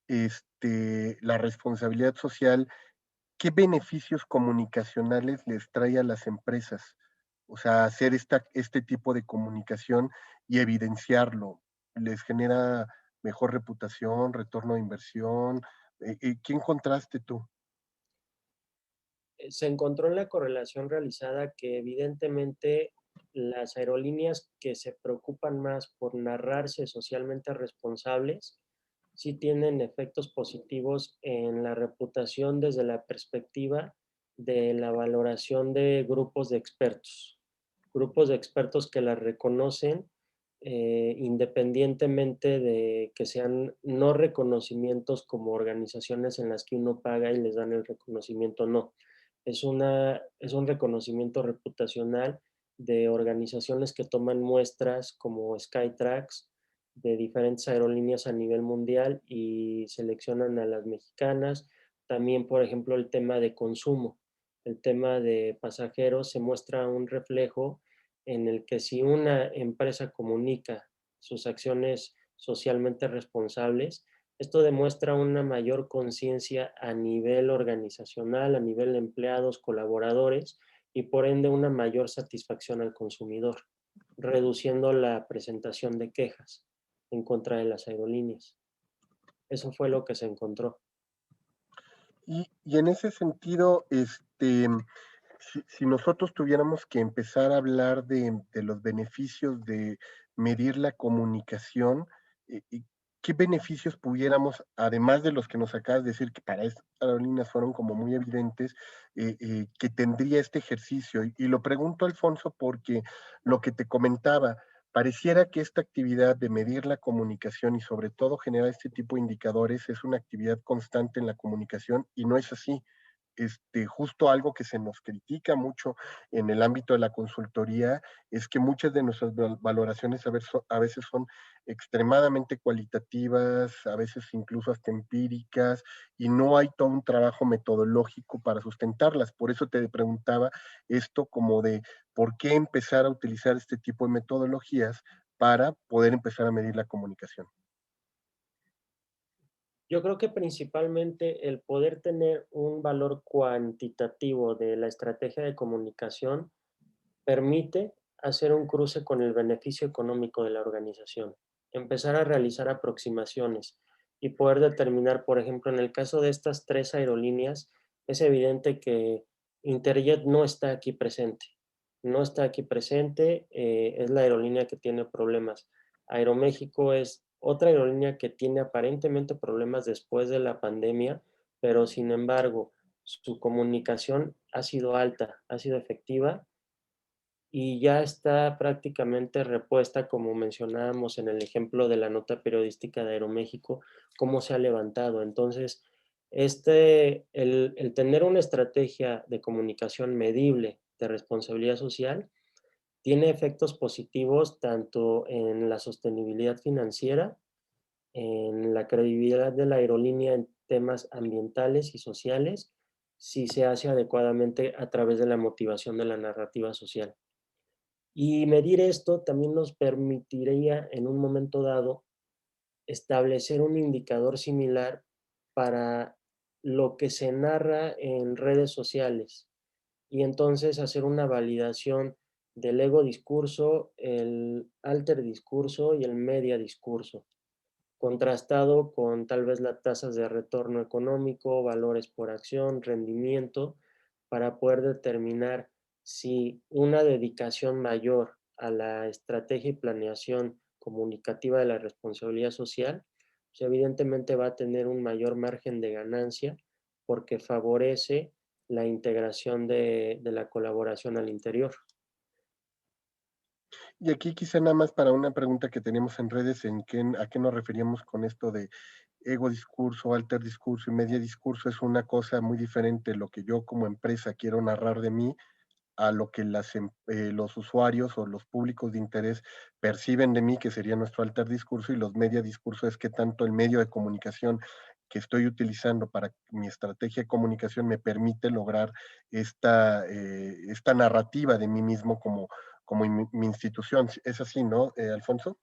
la responsabilidad social ¿qué beneficios comunicacionales les trae a las empresas? O sea, hacer este tipo de comunicación y evidenciarlo. ¿Les genera mejor reputación, retorno de inversión? ¿Qué encontraste tú? Se encontró en la correlación realizada que evidentemente las aerolíneas que se preocupan más por narrarse socialmente responsables sí tienen efectos positivos en la reputación desde la perspectiva de la valoración de grupos de expertos que las reconocen independientemente de que sean no reconocimientos como organizaciones en las que uno paga y les dan el reconocimiento, no. Es un reconocimiento reputacional de organizaciones que toman muestras como Skytrax de diferentes aerolíneas a nivel mundial y seleccionan a las mexicanas. También, por ejemplo, el tema de consumo, el tema de pasajeros se muestra un reflejo en el que si una empresa comunica sus acciones socialmente responsables, esto demuestra una mayor conciencia a nivel organizacional, a nivel de empleados, colaboradores y por ende una mayor satisfacción al consumidor, reduciendo la presentación de quejas en contra de las aerolíneas. Eso fue lo que se encontró. Y en ese sentido, si nosotros tuviéramos que empezar a hablar de los beneficios de medir la comunicación, y ¿qué beneficios pudiéramos, además de los que nos acabas de decir, que para estas aerolíneas fueron como muy evidentes, que tendría este ejercicio? Y lo pregunto, Alfonso, porque lo que te comentaba, pareciera que esta actividad de medir la comunicación y sobre todo generar este tipo de indicadores es una actividad constante en la comunicación y no es así. Justo algo que se nos critica mucho en el ámbito de la consultoría es que muchas de nuestras valoraciones a veces son extremadamente cualitativas, a veces incluso hasta empíricas, y no hay todo un trabajo metodológico para sustentarlas. Por eso te preguntaba esto como de por qué empezar a utilizar este tipo de metodologías para poder empezar a medir la comunicación. Yo creo que principalmente el poder tener un valor cuantitativo de la estrategia de comunicación permite hacer un cruce con el beneficio económico de la organización, empezar a realizar aproximaciones y poder determinar, por ejemplo, en el caso de estas tres aerolíneas, es evidente que Interjet no está aquí presente. No está aquí presente, es la aerolínea que tiene problemas. Aeroméxico es otra aerolínea que tiene aparentemente problemas después de la pandemia, pero sin embargo, su comunicación ha sido alta, ha sido efectiva y ya está prácticamente repuesta, como mencionábamos en el ejemplo de la nota periodística de Aeroméxico, cómo se ha levantado. Entonces, el tener una estrategia de comunicación medible de responsabilidad social tiene efectos positivos tanto en la sostenibilidad financiera, en la credibilidad de la aerolínea en temas ambientales y sociales, si se hace adecuadamente a través de la motivación de la narrativa social. Y medir esto también nos permitiría en un momento dado establecer un indicador similar para lo que se narra en redes sociales y entonces hacer una validación del ego discurso, el alter discurso y el media discurso, contrastado con tal vez las tasas de retorno económico, valores por acción, rendimiento, para poder determinar si una dedicación mayor a la estrategia y planeación comunicativa de la responsabilidad social, pues evidentemente va a tener un mayor margen de ganancia porque favorece la integración de la colaboración al interior. Y aquí quizá nada más para una pregunta que tenemos en redes, ¿a qué nos referíamos con esto de ego discurso, alter discurso y media discurso? Es una cosa muy diferente lo que yo como empresa quiero narrar de mí a lo que los usuarios o los públicos de interés perciben de mí, que sería nuestro alter discurso, y los media discurso es que tanto el medio de comunicación que estoy utilizando para mi estrategia de comunicación me permite lograr esta narrativa de mí mismo como mi institución. Es así, ¿no, Alfonso?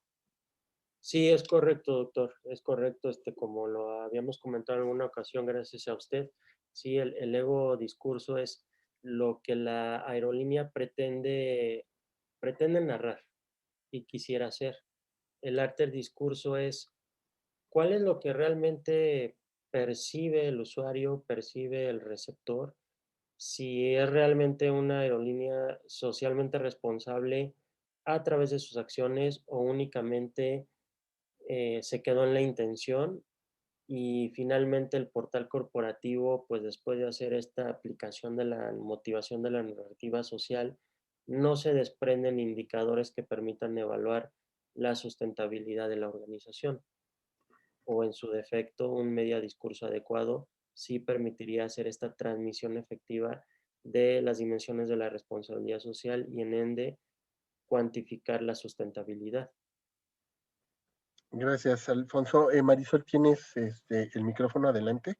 Sí, es correcto, doctor, es correcto, como lo habíamos comentado en alguna ocasión, gracias a usted. Sí, el ego discurso es lo que la aerolínea pretende narrar y quisiera hacer. El arte del discurso es cuál es lo que realmente percibe el usuario, percibe el receptor, si es realmente una aerolínea socialmente responsable a través de sus acciones o únicamente se quedó en la intención. Y finalmente el portal corporativo, pues después de hacer esta aplicación de la motivación de la narrativa social, no se desprenden indicadores que permitan evaluar la sustentabilidad de la organización, o en su defecto un media discurso adecuado sí permitiría hacer esta transmisión efectiva de las dimensiones de la responsabilidad social y en ende cuantificar la sustentabilidad. Gracias, Alfonso. Marisol, ¿tienes el micrófono adelante?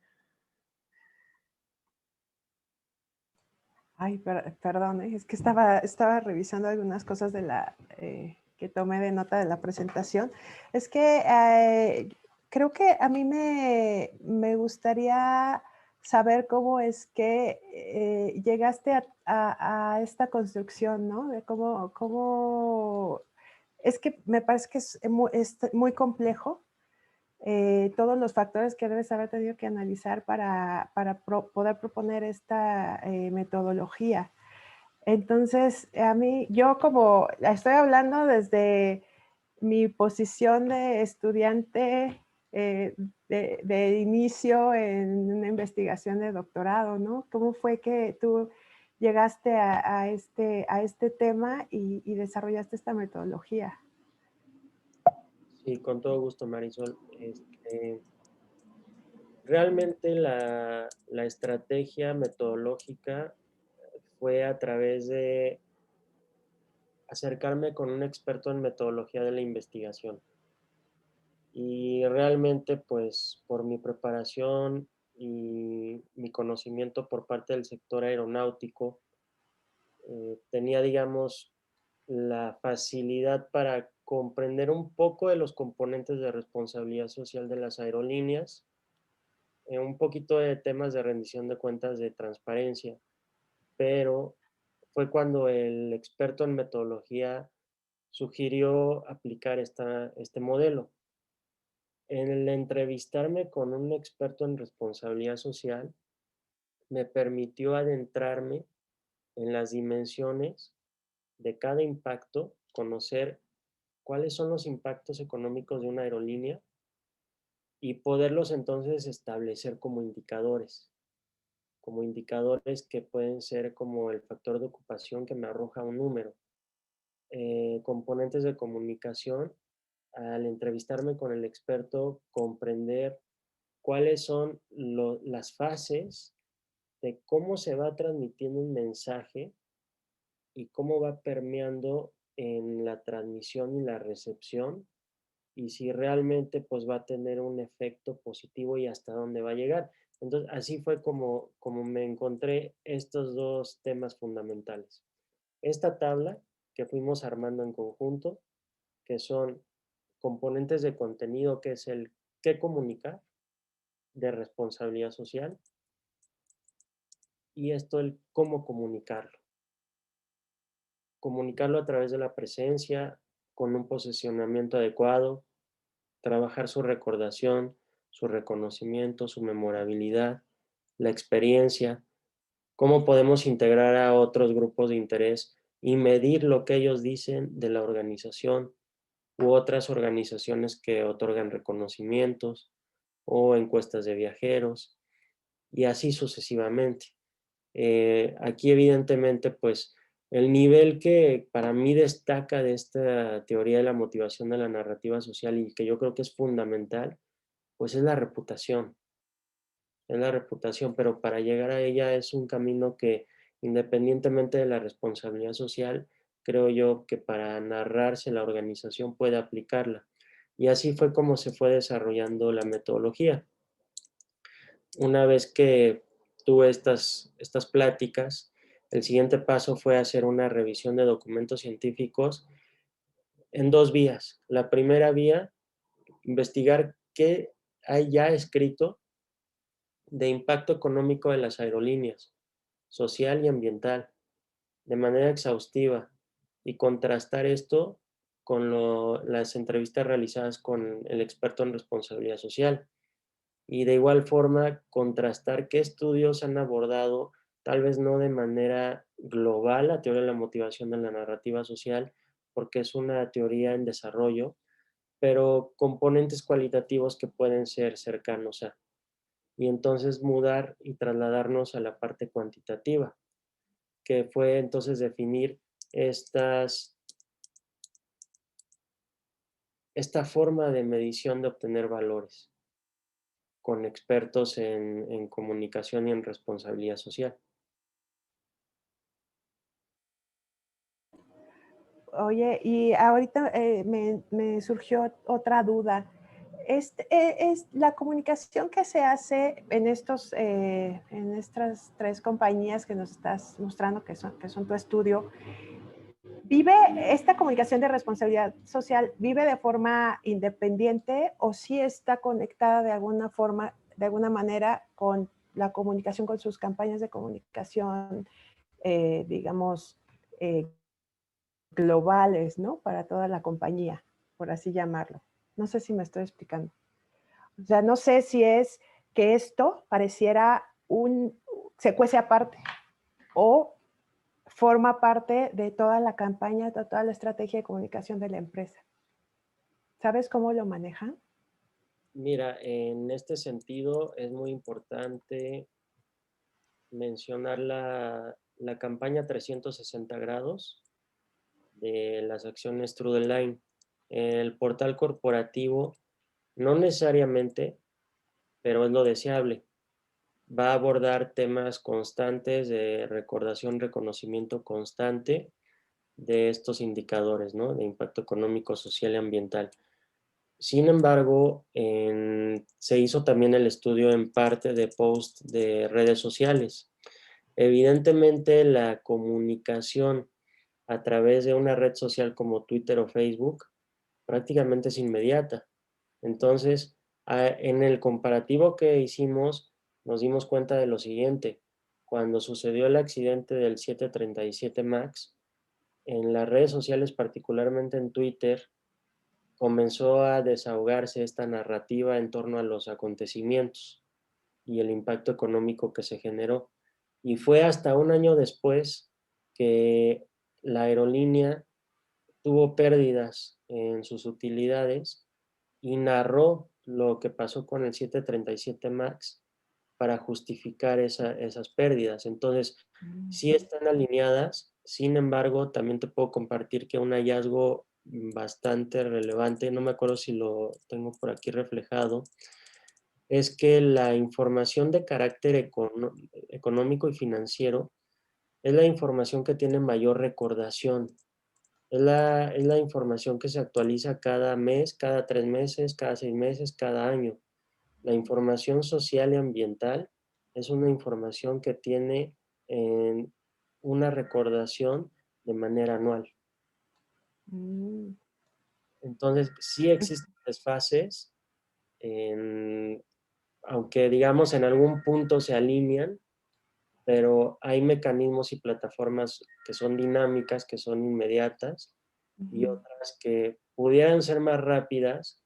Ay, perdón, es que estaba revisando algunas cosas de que tomé de nota de la presentación. Es que creo que a mí me gustaría saber cómo es que llegaste a esta construcción, ¿no? De cómo es que me parece que es muy complejo todos los factores que debes haber tenido que analizar para poder proponer esta metodología. Entonces, yo como estoy hablando desde mi posición de estudiante de inicio en una investigación de doctorado, ¿no? ¿Cómo fue que tú llegaste a este tema y desarrollaste esta metodología? Sí, con todo gusto, Marisol. Realmente la estrategia metodológica fue a través de acercarme con un experto en metodología de la investigación. Y realmente, pues, por mi preparación y mi conocimiento por parte del sector aeronáutico, tenía, digamos, la facilidad para comprender un poco de los componentes de responsabilidad social de las aerolíneas, un poquito de temas de rendición de cuentas de transparencia, pero fue cuando el experto en metodología sugirió aplicar este modelo. En el entrevistarme con un experto en responsabilidad social, me permitió adentrarme en las dimensiones de cada impacto, conocer cuáles son los impactos económicos de una aerolínea y poderlos entonces establecer como indicadores que pueden ser como el factor de ocupación que me arroja un número, componentes de comunicación, al entrevistarme con el experto, comprender cuáles son las fases de cómo se va transmitiendo un mensaje y cómo va permeando en la transmisión y la recepción y si realmente pues va a tener un efecto positivo y hasta dónde va a llegar. Entonces, así fue como me encontré estos dos temas fundamentales. Esta tabla que fuimos armando en conjunto, que son componentes de contenido, que es el qué comunicar, de responsabilidad social, y esto el cómo comunicarlo. Comunicarlo a través de la presencia, con un posicionamiento adecuado, trabajar su recordación, su reconocimiento, su memorabilidad, la experiencia, cómo podemos integrar a otros grupos de interés y medir lo que ellos dicen de la organización u otras organizaciones que otorgan reconocimientos o encuestas de viajeros y así sucesivamente. Aquí evidentemente pues el nivel que para mí destaca de esta teoría de la motivación de la narrativa social y que yo creo que es fundamental, pues es la reputación, pero para llegar a ella es un camino que independientemente de la responsabilidad social, creo yo que para narrarse la organización puede aplicarla. Y así fue como se fue desarrollando la metodología. Una vez que tuve estas pláticas, el siguiente paso fue hacer una revisión de documentos científicos en dos vías. La primera vía, investigar qué hay ya escrito de impacto económico de las aerolíneas, social y ambiental, de manera exhaustiva, y contrastar esto con las entrevistas realizadas con el experto en responsabilidad social. Y de igual forma, contrastar qué estudios han abordado, tal vez no de manera global, la teoría de la motivación en la narrativa social, porque es una teoría en desarrollo, pero componentes cualitativos que pueden ser cercanos a. Y entonces mudar y trasladarnos a la parte cuantitativa, que fue entonces definir esta forma de medición de obtener valores con expertos en comunicación y en responsabilidad social. Oye, y ahorita me surgió otra duda. Es la comunicación que se hace en en estas tres compañías que nos estás mostrando que son tu estudio. ¿Vive esta comunicación de responsabilidad social, vive de forma independiente o sí está conectada de alguna forma, de alguna manera con la comunicación, con sus campañas de comunicación, digamos, eh, globales, ¿no? Para toda la compañía, por así llamarlo. No sé si me estoy explicando. O sea, no sé si es que esto pareciera se cuece aparte o forma parte de toda la campaña, de toda la estrategia de comunicación de la empresa. ¿Sabes cómo lo manejan? Mira, en este sentido es muy importante mencionar la campaña 360 grados de las acciones True the Line. El portal corporativo no necesariamente, pero es lo deseable. Va a abordar temas constantes de recordación, reconocimiento constante de estos indicadores, ¿no? De impacto económico, social y ambiental. Sin embargo, se hizo también el estudio en parte de post de redes sociales. Evidentemente, la comunicación a través de una red social como Twitter o Facebook prácticamente es inmediata. Entonces, en el comparativo que hicimos, nos dimos cuenta de lo siguiente. Cuando sucedió el accidente del 737 MAX, en las redes sociales, particularmente en Twitter, comenzó a desahogarse esta narrativa en torno a los acontecimientos y el impacto económico que se generó. Y fue hasta un año después que la aerolínea tuvo pérdidas en sus utilidades y narró lo que pasó con el 737 MAX para justificar esas pérdidas. Entonces, sí están alineadas, sin embargo, también te puedo compartir que un hallazgo bastante relevante, no me acuerdo si lo tengo por aquí reflejado, es que la información de carácter económico y financiero es la información que tiene mayor recordación. Es la información que se actualiza cada mes, cada 3 meses, cada 6 meses, cada año. La información social y ambiental es una información que tiene una recordación de manera anual. Mm. Entonces, sí existen desfases, aunque digamos en algún punto se alinean, pero hay mecanismos y plataformas que son dinámicas, que son inmediatas, y otras que pudieran ser más rápidas,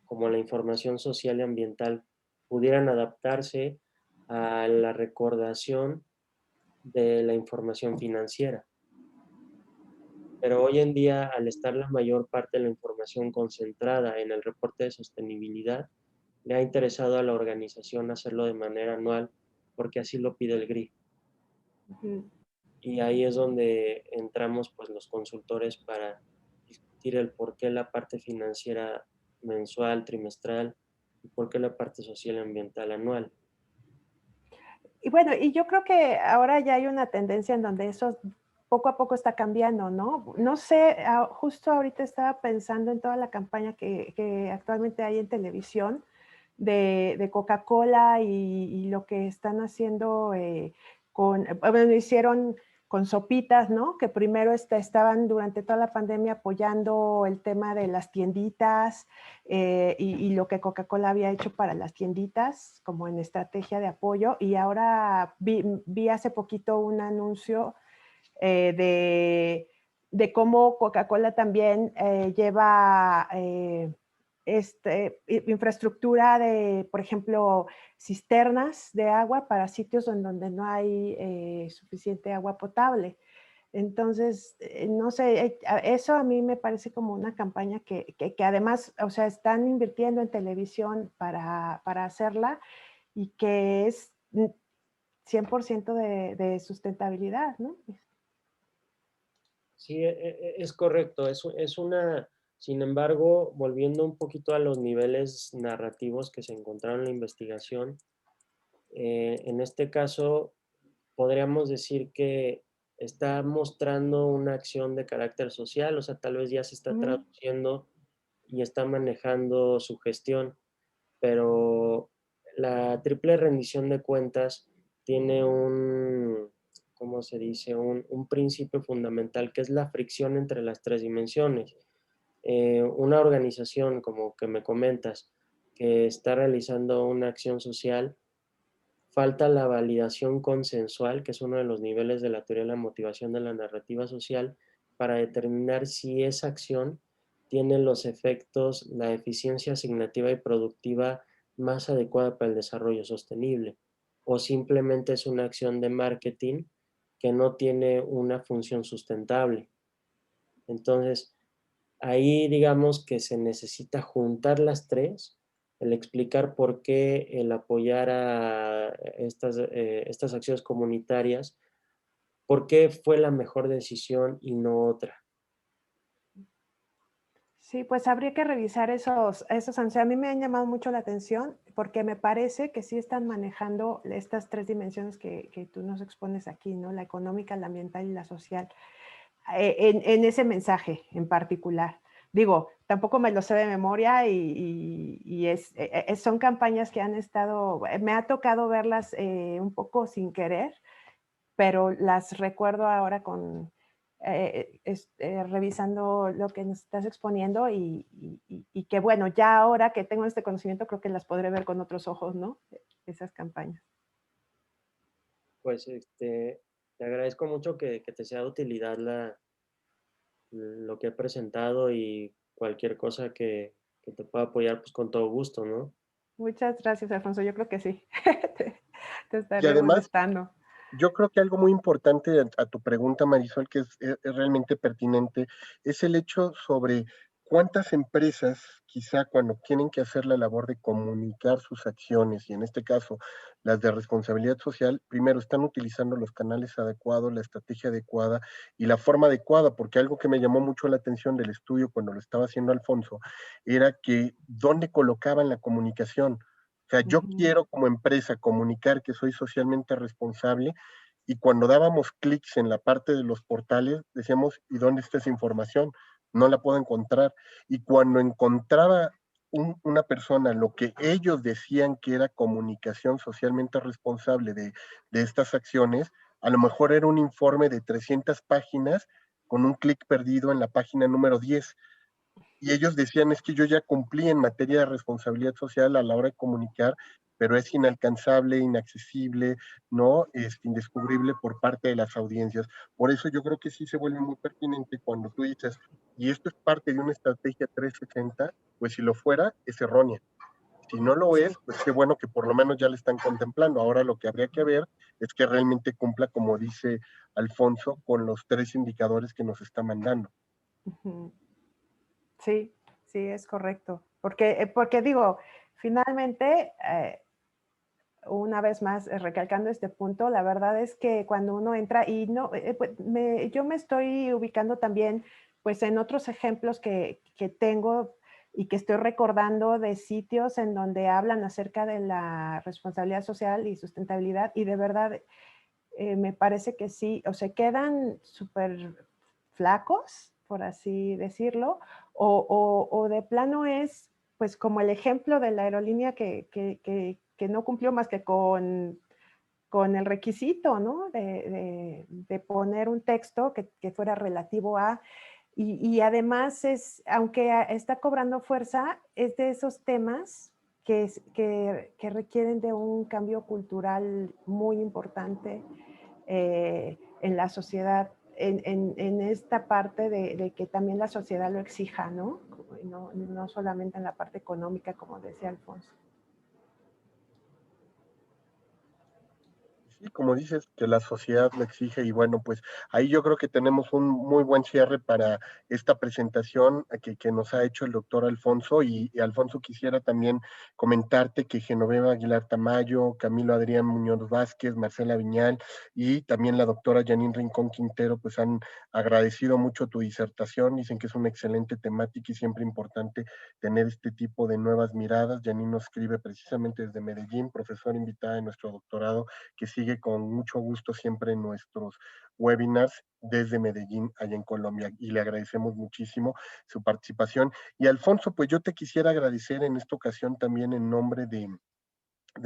como la información social y ambiental, pudieran adaptarse a la recordación de la información financiera. Pero hoy en día, al estar la mayor parte de la información concentrada en el reporte de sostenibilidad, le ha interesado a la organización hacerlo de manera anual, porque así lo pide el GRI. Y ahí es donde entramos pues los consultores para discutir el por qué la parte financiera mensual, trimestral, y por qué la parte social y ambiental anual. Y bueno, y yo creo que ahora ya hay una tendencia en donde eso poco a poco está cambiando, ¿no? No sé, justo ahorita estaba pensando en toda la campaña que actualmente hay en televisión de Coca-Cola y lo que están haciendo bueno, hicieron con Sopitas, ¿no? Que primero estaban durante toda la pandemia apoyando el tema de las tienditas y lo que Coca-Cola había hecho para las tienditas, como en estrategia de apoyo. Y ahora vi hace poquito un anuncio de cómo Coca-Cola también lleva infraestructura de, por ejemplo, cisternas de agua para sitios en donde no hay suficiente agua potable. Entonces, no sé, eso a mí me parece como una campaña que además, o sea, están invirtiendo en televisión para hacerla y que es 100% de sustentabilidad, ¿no? Sí, es correcto. Sin embargo, volviendo un poquito a los niveles narrativos que se encontraron en la investigación, en este caso podríamos decir que está mostrando una acción de carácter social, o sea, tal vez ya se está traduciendo y está manejando su gestión, pero la triple rendición de cuentas tiene ¿cómo se dice? Un principio fundamental que es la fricción entre las tres dimensiones. Una organización, como que me comentas, que está realizando una acción social, falta la validación consensual, que es uno de los niveles de la teoría de la motivación de la narrativa social, para determinar si esa acción tiene los efectos, la eficiencia asignativa y productiva más adecuada para el desarrollo sostenible, o simplemente es una acción de marketing que no tiene una función sustentable. Entonces, ahí digamos que se necesita juntar las tres, el explicar por qué el apoyar a estas acciones comunitarias, por qué fue la mejor decisión y no otra. Sí, pues habría que revisar esos anuncios. A mí me han llamado mucho la atención porque me parece que sí están manejando estas tres dimensiones que tú nos expones aquí, ¿no? La económica, la ambiental y la social, en ese mensaje en particular. Digo, tampoco me lo sé de memoria y son campañas que han estado, me ha tocado verlas un poco sin querer, pero las recuerdo ahora revisando lo que nos estás exponiendo y que bueno, ya ahora que tengo este conocimiento creo que las podré ver con otros ojos, ¿no? Esas campañas. Pues te agradezco mucho que te sea de utilidad lo que he presentado y cualquier cosa que te pueda apoyar, pues con todo gusto, ¿no? Muchas gracias, Alfonso. Yo creo que sí. Te Y estaré además, molestando. yo creo que algo muy importante a tu pregunta, Marisol, que es realmente pertinente, es el hecho sobre cuántas empresas, quizá cuando tienen que hacer la labor de comunicar sus acciones, y en este caso las de responsabilidad social, primero están utilizando los canales adecuados, la estrategia adecuada y la forma adecuada, porque algo que me llamó mucho la atención del estudio cuando lo estaba haciendo Alfonso, era que dónde colocaban la comunicación. O sea, yo quiero como empresa comunicar que soy socialmente responsable y cuando dábamos clics en la parte de los portales decíamos, ¿y dónde está esa información? No la puedo encontrar. Y cuando encontraba una persona lo que ellos decían que era comunicación socialmente responsable de estas acciones, a lo mejor era un informe de 300 páginas con un clic perdido en la página número 10 y ellos decían, es que yo ya cumplí en materia de responsabilidad social a la hora de comunicar, pero es inalcanzable, inaccesible, ¿no? Indescubrible por parte de las audiencias. Por eso yo creo que sí se vuelve muy pertinente cuando tú dices, y esto es parte de una estrategia 360, pues si lo fuera, es errónea. Si no lo es, Sí. pues qué bueno que por lo menos ya lo están contemplando. Ahora lo que habría que ver es que realmente cumpla, como dice Alfonso, con los tres indicadores que nos está mandando. Sí, sí, es correcto. Porque digo, finalmente, una vez más, recalcando este punto, la verdad es que cuando uno entra y no, pues, yo me estoy ubicando también pues en otros ejemplos que tengo y que estoy recordando de sitios en donde hablan acerca de la responsabilidad social y sustentabilidad y de verdad me parece que sí, o se quedan súper flacos, por así decirlo, o de plano es pues como el ejemplo de la aerolínea que no cumplió más que con con el requisito, ¿no? De poner un texto que fuera relativo a, y además es, aunque está cobrando fuerza, es de esos temas que requieren de un cambio cultural muy importante en la sociedad, en esta parte de que también la sociedad lo exija, ¿no? No solamente en la parte económica, como decía Alfonso. Sí, como dices, que la sociedad lo exige y bueno, pues ahí yo creo que tenemos un muy buen cierre para esta presentación que nos ha hecho el doctor Alfonso y Alfonso quisiera también comentarte que Genoveva Aguilar Tamayo, Camilo Adrián Muñoz Vázquez, Marcela Viñal y también la doctora Janine Rincón Quintero pues han agradecido mucho tu disertación, dicen que es una excelente temática y siempre importante tener este tipo de nuevas miradas. Janine nos escribe precisamente desde Medellín, profesora invitada en nuestro doctorado que sigue con mucho gusto siempre en nuestros webinars desde Medellín, allá en Colombia, y le agradecemos muchísimo su participación. Y Alfonso, pues yo te quisiera agradecer en esta ocasión también en nombre de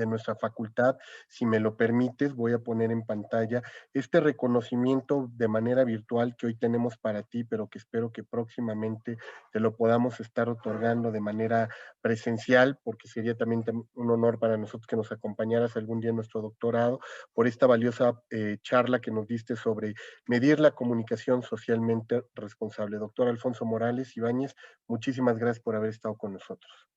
nuestra facultad. Si me lo permites, voy a poner en pantalla este reconocimiento de manera virtual que hoy tenemos para ti, pero que espero que próximamente te lo podamos estar otorgando de manera presencial, porque sería también un honor para nosotros que nos acompañaras algún día en nuestro doctorado, por esta valiosa charla que nos diste sobre medir la comunicación socialmente responsable. Doctor Alfonso Morales Ibáñez, muchísimas gracias por haber estado con nosotros.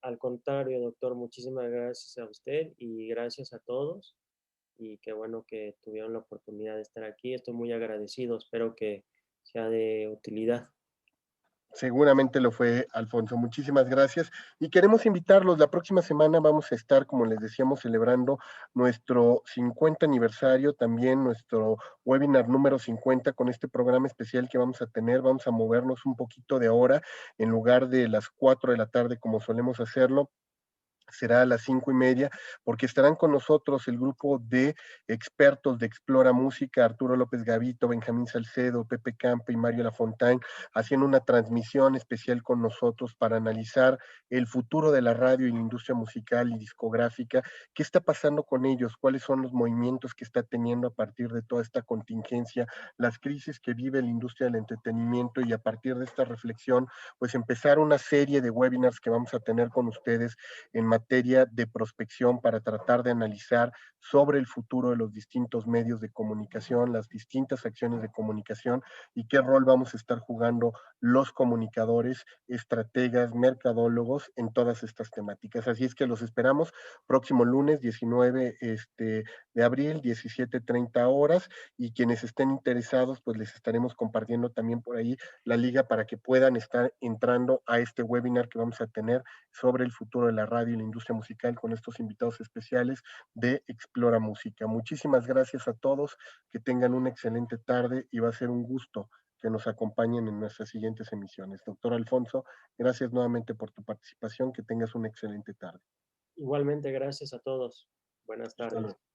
Al contrario, doctor, muchísimas gracias a usted y gracias a todos. Y qué bueno que tuvieron la oportunidad de estar aquí. Estoy muy agradecido. Espero que sea de utilidad. Seguramente lo fue, Alfonso. Muchísimas gracias. Y queremos invitarlos. La próxima semana vamos a estar, como les decíamos, celebrando nuestro 50 aniversario, también nuestro webinar número 50 con este programa especial que vamos a tener. Vamos a movernos un poquito de hora en lugar de las 4 de la tarde como solemos hacerlo. Será a las 5:30, porque estarán con nosotros el grupo de expertos de Explora Música, Arturo López Gavito, Benjamín Salcedo, Pepe Campo y Mario Lafontaine, haciendo una transmisión especial con nosotros para analizar el futuro de la radio y la industria musical y discográfica, qué está pasando con ellos, cuáles son los movimientos que está teniendo a partir de toda esta contingencia, las crisis que vive la industria del entretenimiento y a partir de esta reflexión, pues empezar una serie de webinars que vamos a tener con ustedes en materia de prospección para tratar de analizar sobre el futuro de los distintos medios de comunicación, las distintas acciones de comunicación y qué rol vamos a estar jugando los comunicadores, estrategas, mercadólogos en todas estas temáticas. Así es que los esperamos próximo lunes 19 de abril, 17:30 horas, y quienes estén interesados, pues les estaremos compartiendo también por ahí la liga para que puedan estar entrando a este webinar que vamos a tener sobre el futuro de la radio y la industria musical con estos invitados especiales de Explora Música. Muchísimas gracias a todos, que tengan una excelente tarde y va a ser un gusto que nos acompañen en nuestras siguientes emisiones. Doctor Alfonso, gracias nuevamente por tu participación, que tengas una excelente tarde. Igualmente, gracias a todos. Buenas Hasta luego. tardes.